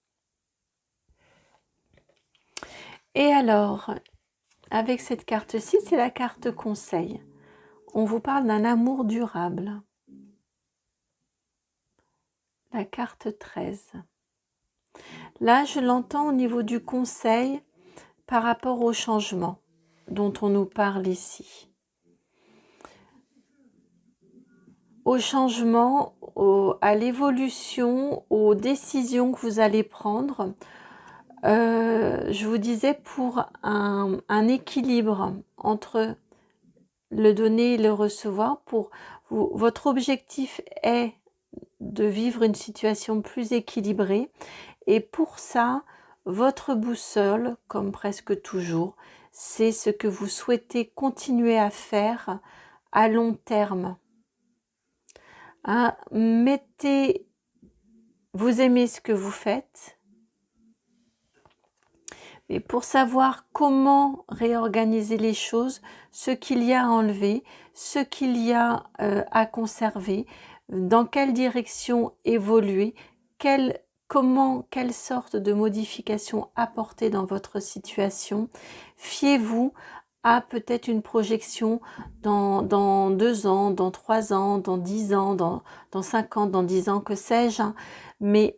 Et alors, avec cette carte-ci, c'est la carte conseil. On vous parle d'un amour durable. La carte 13. Là, je l'entends au niveau du conseil par rapport au changement dont on nous parle ici. Au changement, à l'évolution, aux décisions que vous allez prendre. Je vous disais pour un équilibre entre le donner et le recevoir. Votre objectif est de vivre une situation plus équilibrée et pour ça, votre boussole, comme presque toujours, c'est ce que vous souhaitez continuer à faire à long terme. Vous aimez ce que vous faites, mais pour savoir comment réorganiser les choses, ce qu'il y a à enlever, ce qu'il y a à conserver, dans quelle direction évoluer, quelle sorte de modification apporter dans votre situation. Fiez-vous à peut-être une projection dans 2 ans, dans 3 ans, dans 10 ans, dans 5 ans, dans 10 ans, que sais-je, mais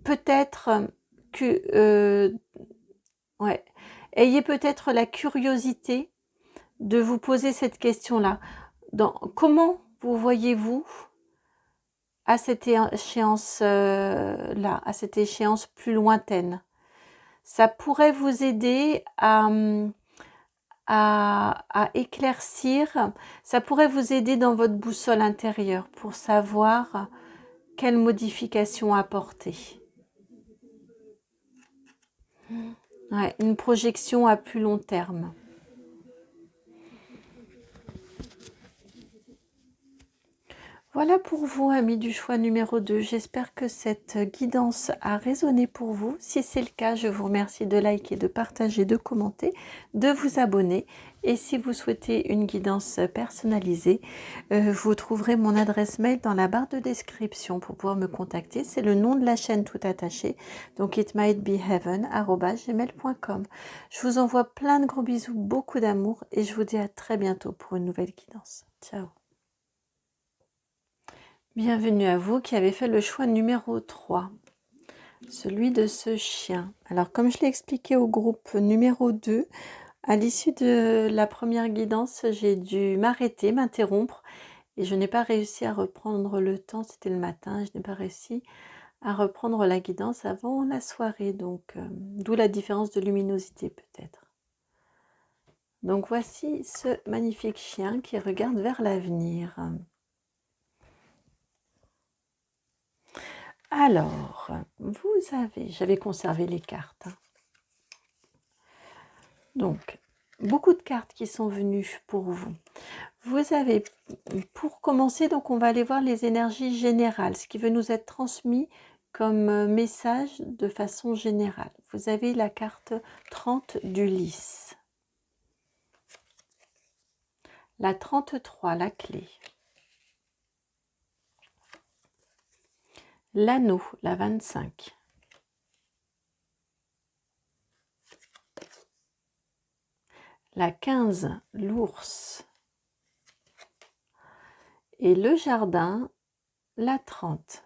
peut-être que ayez peut-être la curiosité de vous poser cette question-là. Comment vous voyez-vous à cette échéance-là, à cette échéance plus lointaine? Ça pourrait vous aider à éclaircir, ça pourrait vous aider dans votre boussole intérieure pour savoir quelle modification apporter. Une projection à plus long terme. Voilà pour vous, amis du choix numéro 2. J'espère que cette guidance a résonné pour vous. Si c'est le cas, je vous remercie de liker, de partager, de commenter, de vous abonner. Et si vous souhaitez une guidance personnalisée, vous trouverez mon adresse mail dans la barre de description pour pouvoir me contacter. C'est le nom de la chaîne tout attaché, donc itmightbeheaven@gmail.com. Je vous envoie plein de gros bisous, beaucoup d'amour et je vous dis à très bientôt pour une nouvelle guidance. Ciao. Bienvenue à vous qui avez fait le choix numéro 3, celui de ce chien. Alors comme je l'ai expliqué au groupe numéro 2, à l'issue de la première guidance, j'ai dû m'interrompre et je n'ai pas réussi à reprendre le temps, c'était le matin, je n'ai pas réussi à reprendre la guidance avant la soirée, donc d'où la différence de luminosité peut-être. Donc voici ce magnifique chien qui regarde vers l'avenir. Alors, j'avais conservé les cartes. Donc, beaucoup de cartes qui sont venues pour vous. Vous avez, pour commencer, donc on va aller voir les énergies générales, ce qui veut nous être transmis comme message de façon générale. Vous avez la carte 30 du lys. La 33, la clé. L'anneau, la 25. La 15, l'ours. Et le jardin, la 30.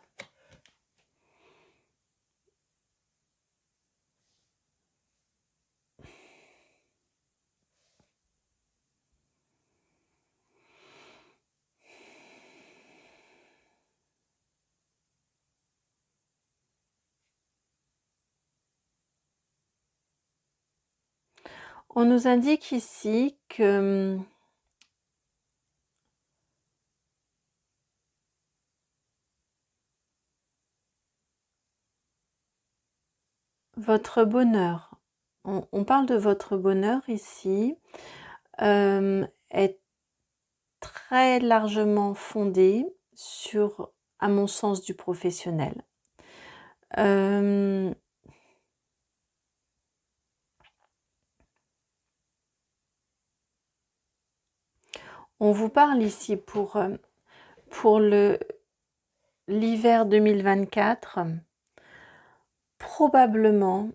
On nous indique ici que votre bonheur, on parle de votre bonheur ici, est très largement fondé sur, à mon sens, du professionnel. On vous parle ici pour l'hiver 2024, probablement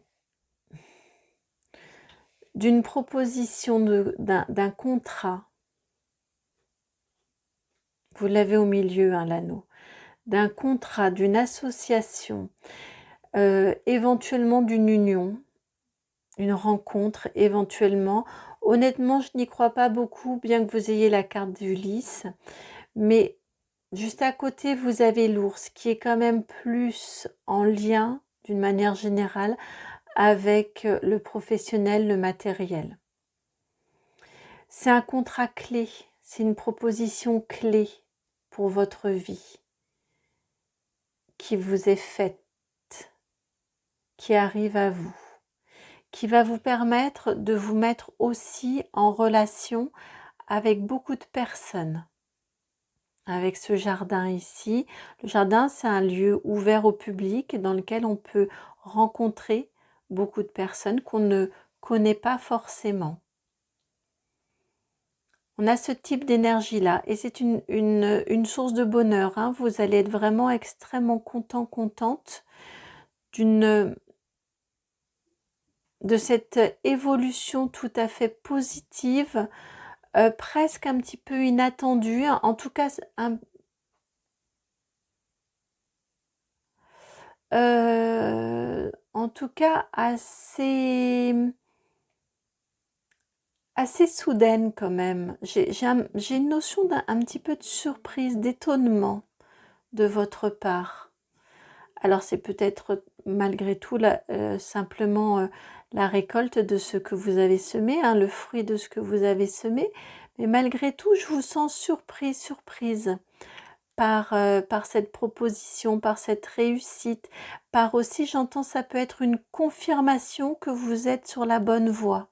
d'une proposition d'un contrat. Vous l'avez au milieu, hein, l'anneau. D'un contrat, d'une association, éventuellement d'une union, une rencontre, éventuellement. Honnêtement, je n'y crois pas beaucoup, bien que vous ayez la carte du lys. Mais juste à côté, vous avez l'ours, qui est quand même plus en lien, d'une manière générale, avec le professionnel, le matériel. C'est un contrat clé, c'est une proposition clé pour votre vie qui vous est faite, qui arrive à vous, qui va vous permettre de vous mettre aussi en relation avec beaucoup de personnes. Avec ce jardin ici, le jardin, c'est un lieu ouvert au public dans lequel on peut rencontrer beaucoup de personnes qu'on ne connaît pas forcément. On a ce type d'énergie-là et c'est une source de bonheur, hein. Vous allez être vraiment extrêmement content, contente de cette évolution tout à fait positive, presque un petit peu inattendue, en tout cas assez soudaine quand même. J'ai une notion d'un petit peu de surprise, d'étonnement de votre part. Alors c'est peut-être malgré tout simplement la récolte de ce que vous avez semé, hein, le fruit de ce que vous avez semé, mais malgré tout je vous sens surprise par cette proposition, par cette réussite, par aussi, j'entends, ça peut être une confirmation que vous êtes sur la bonne voie.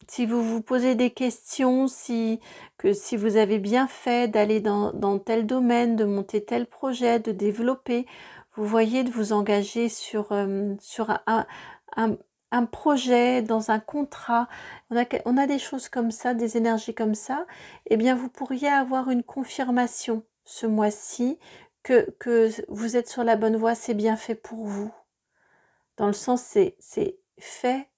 Si vous vous posez des questions, si vous avez bien fait d'aller dans tel domaine, de monter tel projet, de développer, vous voyez, de vous engager sur un projet, dans un contrat, on a des choses comme ça, des énergies comme ça, eh bien vous pourriez avoir une confirmation ce mois-ci que vous êtes sur la bonne voie, c'est bien fait pour vous. Dans le sens, c'est fait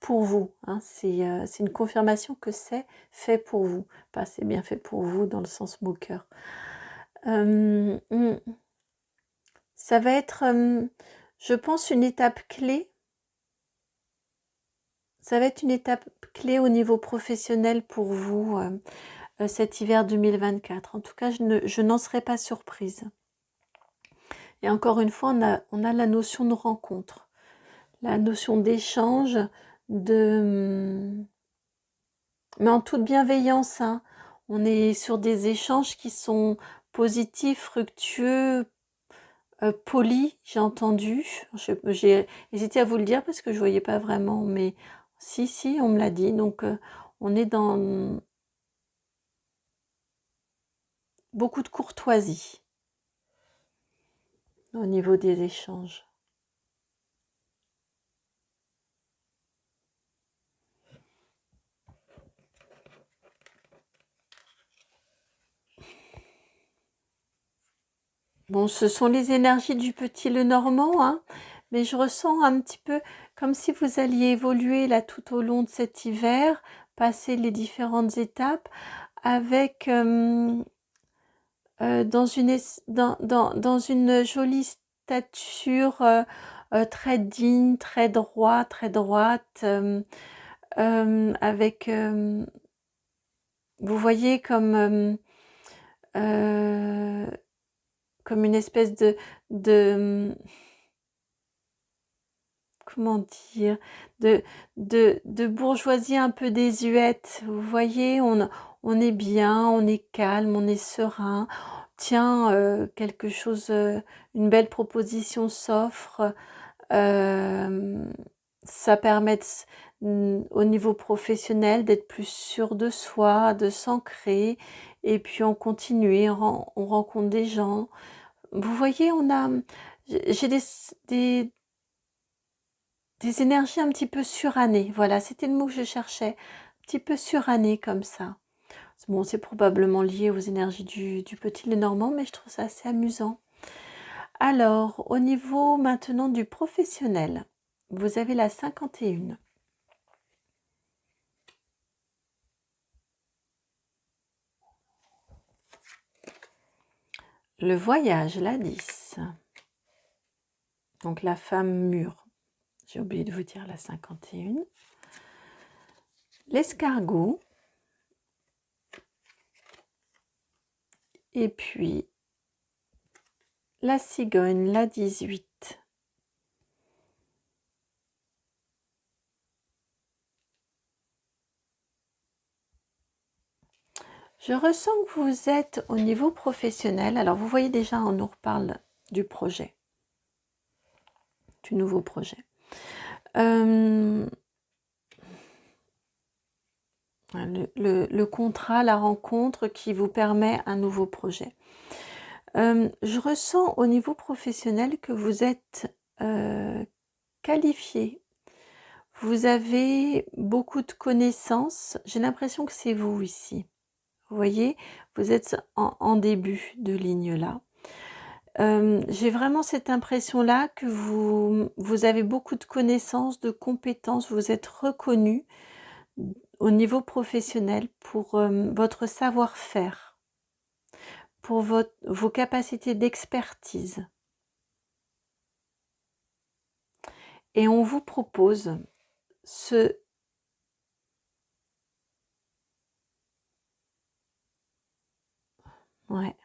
pour vous, hein. C'est une confirmation que c'est fait pour vous, pas c'est bien fait pour vous dans le sens moqueur. Ça va être, je pense, une étape clé. Ça va être une étape clé au niveau professionnel pour vous cet hiver 2024. En tout cas, je n'en serais pas surprise. Et encore une fois, on a la notion de rencontre, la notion d'échange, mais en toute bienveillance, hein. On est sur des échanges qui sont positifs, fructueux, Poli, j'ai entendu. J'ai hésité à vous le dire parce que je voyais pas vraiment, mais si, on me l'a dit. Donc, on est dans beaucoup de courtoisie au niveau des échanges. Bon, ce sont les énergies du petit Lenormand, hein, mais je ressens un petit peu comme si vous alliez évoluer là tout au long de cet hiver, passer les différentes étapes avec dans une jolie stature très digne, très droite, avec, vous voyez euh, comme une espèce de comment dire, de, de bourgeoisie un peu désuète. Vous voyez, on est bien, on est calme, on est serein. Tiens, quelque chose, une belle proposition s'offre. Euh, Ça permet au niveau professionnel d'être plus sûr de soi, de s'ancrer. Et puis on continue, on rencontre des gens. Vous voyez, j'ai des énergies un petit peu surannées. Voilà, c'était le mot que je cherchais. Un petit peu surannées comme ça. Bon, c'est probablement lié aux énergies du petit Lenormand, mais je trouve ça assez amusant. Alors, au niveau maintenant du professionnel, vous avez la 51. Le voyage, la 10. Donc la femme mûre. J'ai oublié de vous dire la 51. L'escargot. Et puis la cigogne, la 18. Je ressens que vous êtes au niveau professionnel. Alors vous voyez déjà, on nous reparle du projet, du nouveau projet. Le contrat, la rencontre qui vous permet un nouveau projet. Je ressens au niveau professionnel que vous êtes qualifié. Vous avez beaucoup de connaissances. J'ai l'impression que c'est vous ici. Vous voyez, vous êtes en début de ligne là. J'ai vraiment cette impression-là que vous avez beaucoup de connaissances, de compétences, vous êtes reconnu au niveau professionnel pour votre savoir-faire, pour vos capacités d'expertise. Et on vous propose ce... Ouais.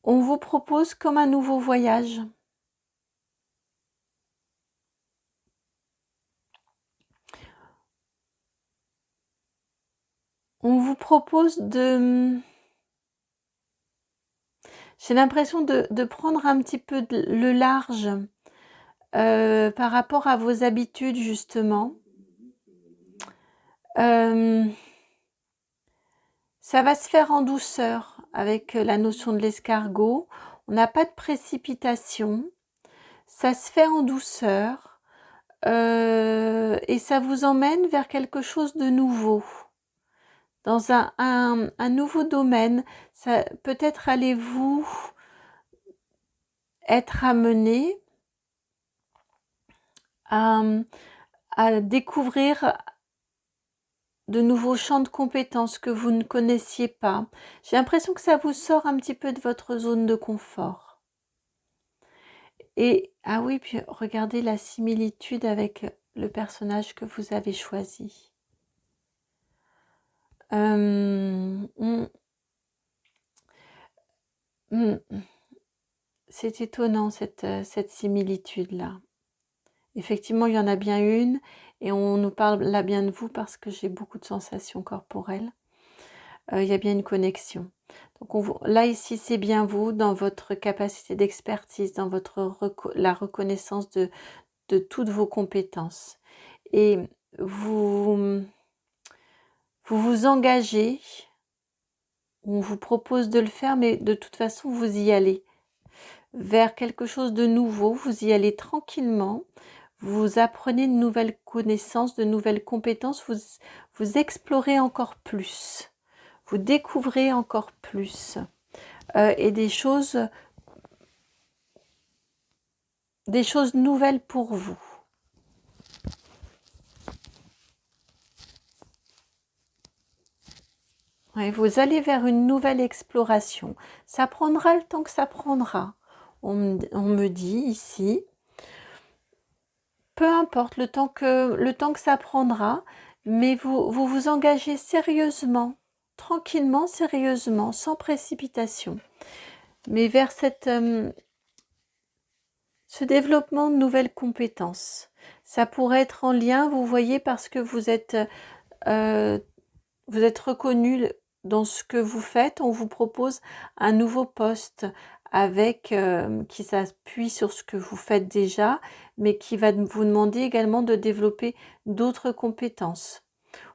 On vous propose comme un nouveau voyage. On vous propose de... J'ai l'impression de prendre un petit peu le large par rapport à vos habitudes, justement. Ça va se faire en douceur avec la notion de l'escargot. On n'a pas de précipitation. Ça se fait en douceur. Et ça vous emmène vers quelque chose de nouveau. Dans un nouveau domaine. Peut-être allez-vous être amené à découvrir de nouveaux champs de compétences que vous ne connaissiez pas. J'ai l'impression que ça vous sort un petit peu de votre zone de confort. Et, ah oui, puis regardez la similitude avec le personnage que vous avez choisi. C'est étonnant cette similitude-là. Effectivement, il y en a bien une et on nous parle là bien de vous parce que j'ai beaucoup de sensations corporelles. Il y a bien une connexion. Donc là, ici, c'est bien vous, dans votre capacité d'expertise, dans la reconnaissance de toutes vos compétences. Et vous vous engagez, on vous propose de le faire, mais de toute façon, vous y allez vers quelque chose de nouveau, vous y allez tranquillement, vous apprenez de nouvelles connaissances, de nouvelles compétences, vous explorez encore plus, vous découvrez encore plus, et des choses nouvelles pour vous. Ouais, vous allez vers une nouvelle exploration. Ça prendra le temps que ça prendra. On me dit ici, peu importe le temps que ça prendra, mais vous engagez sérieusement, tranquillement, sérieusement, sans précipitation, mais vers ce développement de nouvelles compétences. Ça pourrait être en lien, vous voyez, parce que vous êtes reconnu dans ce que vous faites. On vous propose un nouveau poste qui s'appuie sur ce que vous faites déjà, mais qui va vous demander également de développer d'autres compétences.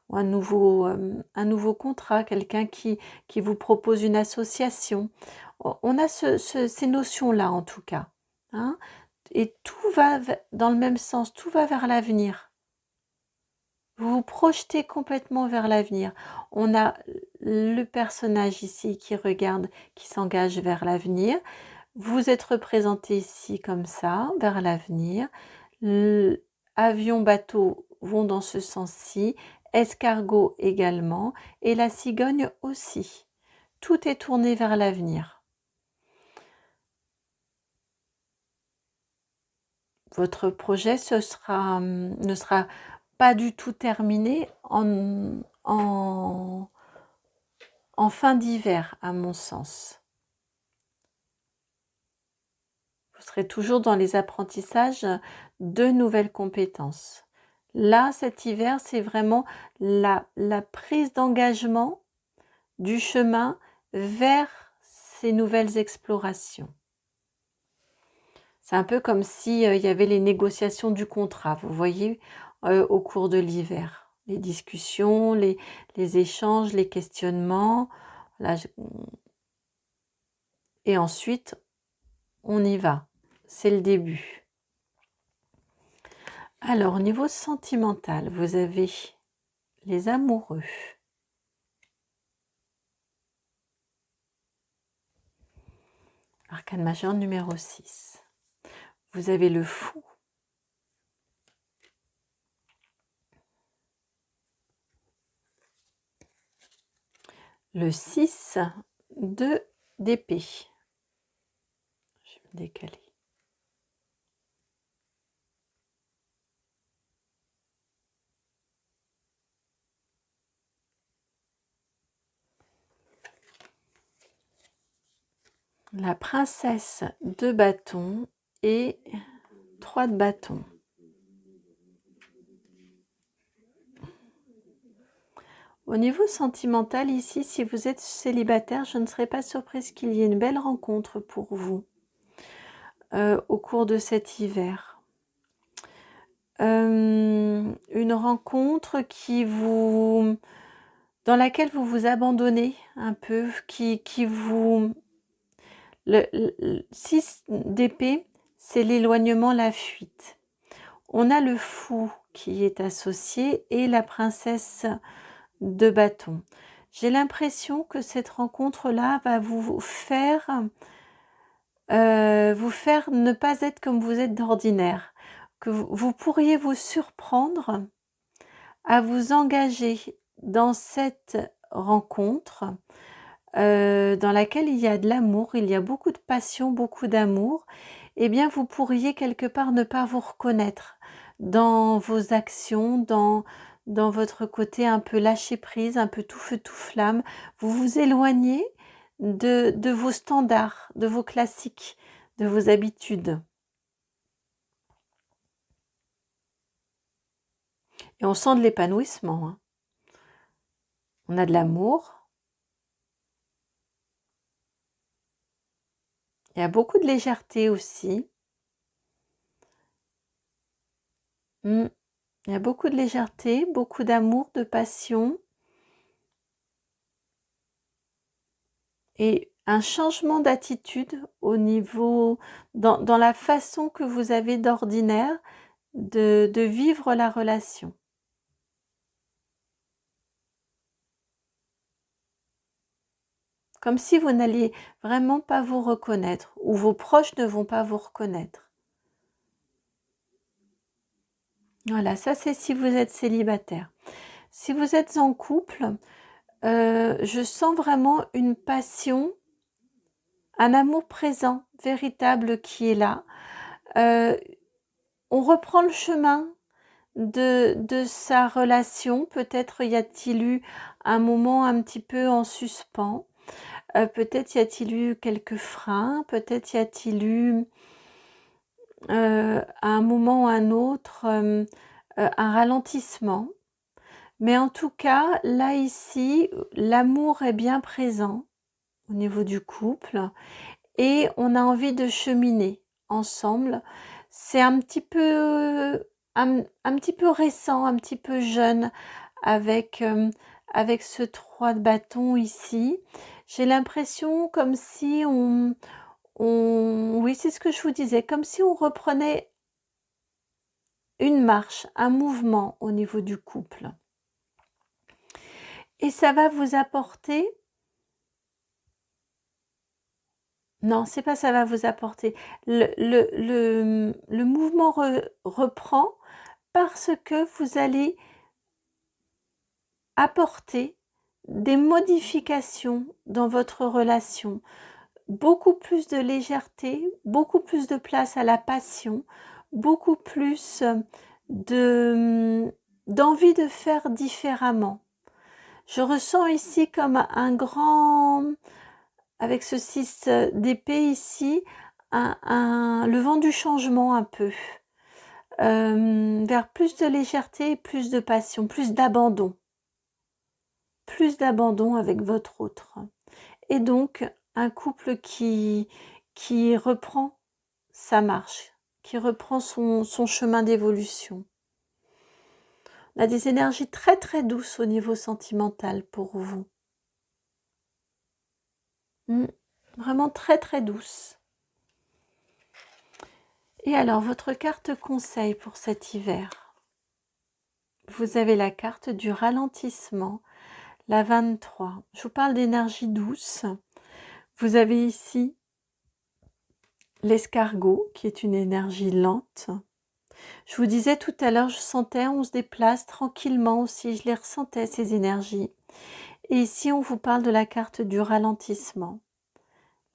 Ou un nouveau contrat, quelqu'un qui vous propose une association. On a ces notions-là en tout cas. Hein, et tout va dans le même sens, tout va vers l'avenir. Vous vous projetez complètement vers l'avenir. On a le personnage ici qui regarde, qui s'engage vers l'avenir. Vous êtes représenté ici comme ça, vers l'avenir. Avion, bateau vont dans ce sens-ci. Escargot également. Et la cigogne aussi. Tout est tourné vers l'avenir. Votre projet ne sera pas du tout terminé en fin d'hiver, à mon sens. Vous serez toujours dans les apprentissages de nouvelles compétences. Là, cet hiver, c'est vraiment la prise d'engagement du chemin vers ces nouvelles explorations. C'est un peu comme s'il y avait les négociations du contrat, vous voyez, au cours de l'hiver. Les discussions, les échanges, les questionnements. Là, et ensuite, on y va. C'est le début. Alors, au niveau sentimental, vous avez les amoureux. Arcane majeur numéro 6. Vous avez le fou. Le 6 d'épée. Je vais me décaler. La princesse de bâton et 3 de bâton. Au niveau sentimental, ici, si vous êtes célibataire, je ne serais pas surprise qu'il y ait une belle rencontre pour vous au cours de cet hiver. Une rencontre dans laquelle vous vous abandonnez un peu, qui vous... Le 6 d'épée, c'est l'éloignement, la fuite. On a le fou qui est associé et la princesse de bâton. J'ai l'impression que cette rencontre-là va vous faire ne pas être comme vous êtes d'ordinaire, que vous pourriez vous surprendre à vous engager dans cette rencontre dans laquelle il y a de l'amour, il y a beaucoup de passion, beaucoup d'amour. Eh bien, vous pourriez quelque part ne pas vous reconnaître dans vos actions, dans votre côté un peu lâcher prise, un peu tout feu tout flamme. Vous vous éloignez de vos standards, de vos classiques, de vos habitudes. Et on sent de l'épanouissement. Hein. On a de l'amour. Il y a beaucoup de légèreté aussi. Il y a beaucoup de légèreté, beaucoup d'amour, de passion. Et un changement d'attitude au niveau, dans la façon que vous avez d'ordinaire de vivre la relation. Comme si vous n'alliez vraiment pas vous reconnaître, ou vos proches ne vont pas vous reconnaître. Voilà, ça c'est si vous êtes célibataire. Si vous êtes en couple, je sens vraiment une passion, un amour présent, véritable qui est là. On reprend le chemin de sa relation. Peut-être y a-t-il eu un moment un petit peu en suspens. Peut-être y a-t-il eu quelques freins. Peut-être y a-t-il eu à un moment ou un autre un ralentissement. Mais en tout cas, là ici, l'amour est bien présent au niveau du couple et on a envie de cheminer ensemble. C'est un petit peu récent, un petit peu jeune avec ce 3 de bâton ici. J'ai l'impression comme si oui, c'est ce que je vous disais, comme si on reprenait une marche, un mouvement au niveau du couple. Et ça va vous apporter... Non, c'est pas ça va vous apporter. Le mouvement reprend parce que vous allez apporter des modifications dans votre relation. Beaucoup plus de légèreté, beaucoup plus de place à la passion, beaucoup plus d'envie de faire différemment. Je ressens ici comme un grand, avec ce 6 d'épée ici, le vent du changement un peu, vers plus de légèreté et plus de passion, plus d'abandon avec votre autre. Et donc, un couple qui reprend sa marche, qui reprend son chemin d'évolution. On a des énergies très très douces au niveau sentimental pour vous. Vraiment très très douces. Et alors, votre carte conseil pour cet hiver. Vous avez la carte du ralentissement, la 23. Je vous parle d'énergie douce. Vous avez ici l'escargot, qui est une énergie lente. Je vous disais tout à l'heure, je sentais, on se déplace tranquillement aussi, je les ressentais, ces énergies. Et ici, on vous parle de la carte du ralentissement,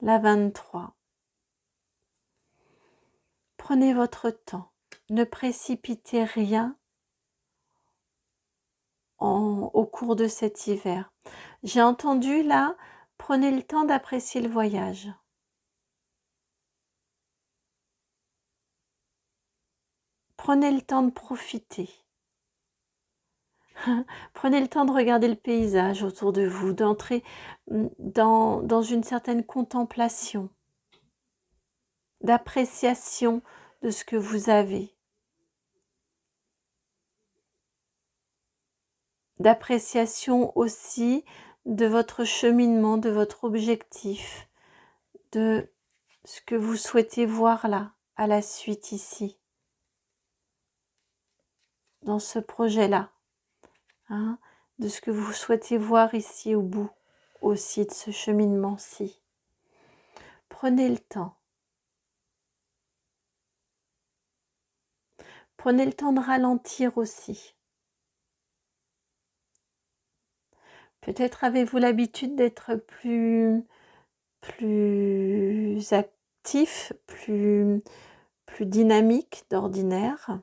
la 23. Prenez votre temps, ne précipitez rien au cours de cet hiver. J'ai entendu là, prenez le temps d'apprécier le voyage. Prenez le temps de profiter. Prenez le temps de regarder le paysage autour de vous, d'entrer dans une certaine contemplation, d'appréciation de ce que vous avez, d'appréciation aussi de votre cheminement, de votre objectif, de ce que vous souhaitez voir là, à la suite ici, dans ce projet-là, de ce que vous souhaitez voir ici au bout aussi de ce cheminement-ci. Prenez le temps. Prenez le temps de ralentir aussi. Peut-être avez-vous l'habitude d'être plus actif, plus dynamique d'ordinaire.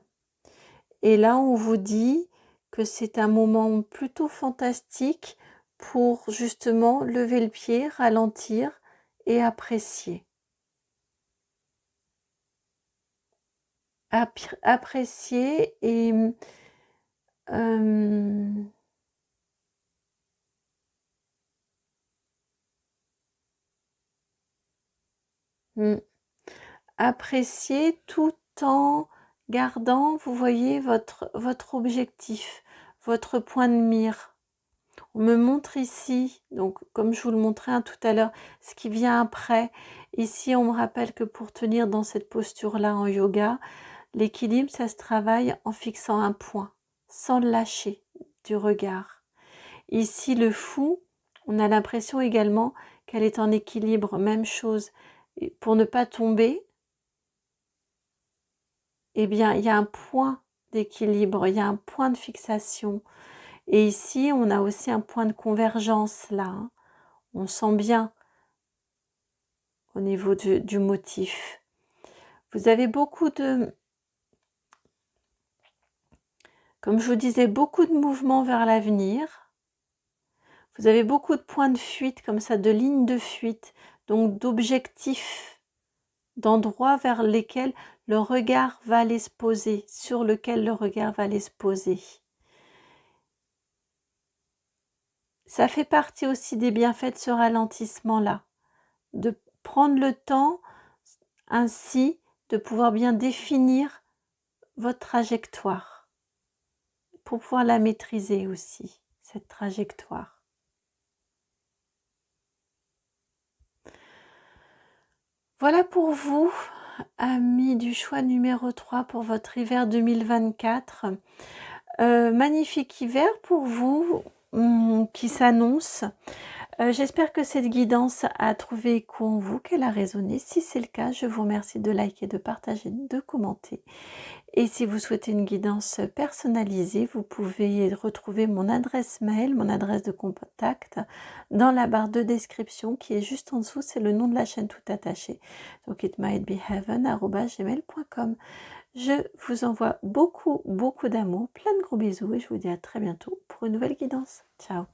Et là, on vous dit que c'est un moment plutôt fantastique pour justement lever le pied, ralentir et apprécier. Apprécier et Mm. Appréciez tout en gardant, vous voyez, votre objectif, votre point de mire. On me montre ici, donc comme je vous le montrais tout à l'heure, ce qui vient après. Ici, on me rappelle que pour tenir dans cette posture-là en yoga, l'équilibre, ça se travaille en fixant un point, sans le lâcher du regard. Ici, le fou, on a l'impression également qu'elle est en équilibre, même chose. Et pour ne pas tomber, eh bien, il y a un point d'équilibre, il y a un point de fixation. Et ici, on a aussi un point de convergence là. Hein. On sent bien au niveau du motif. Vous avez beaucoup de, comme je vous disais, beaucoup de mouvements vers l'avenir. Vous avez beaucoup de points de fuite, comme ça, de lignes de fuite, donc d'objectifs, d'endroits vers lesquels le regard va aller se poser, sur lequel le regard va aller se poser. Ça fait partie aussi des bienfaits de ce ralentissement-là, de prendre le temps ainsi de pouvoir bien définir votre trajectoire, pour pouvoir la maîtriser aussi, cette trajectoire. Voilà pour vous, amis du choix numéro 3 pour votre hiver 2024. Magnifique hiver pour vous qui s'annonce. J'espère que cette guidance a trouvé écho en vous, qu'elle a résonné. Si c'est le cas, je vous remercie de liker, de partager, de commenter. Et si vous souhaitez une guidance personnalisée, vous pouvez retrouver mon adresse mail, mon adresse de contact dans la barre de description qui est juste en dessous. C'est le nom de la chaîne tout attaché. Donc itmightbeheaven@gmail.com. Je vous envoie beaucoup d'amour, plein de gros bisous et je vous dis à très bientôt pour une nouvelle guidance. Ciao.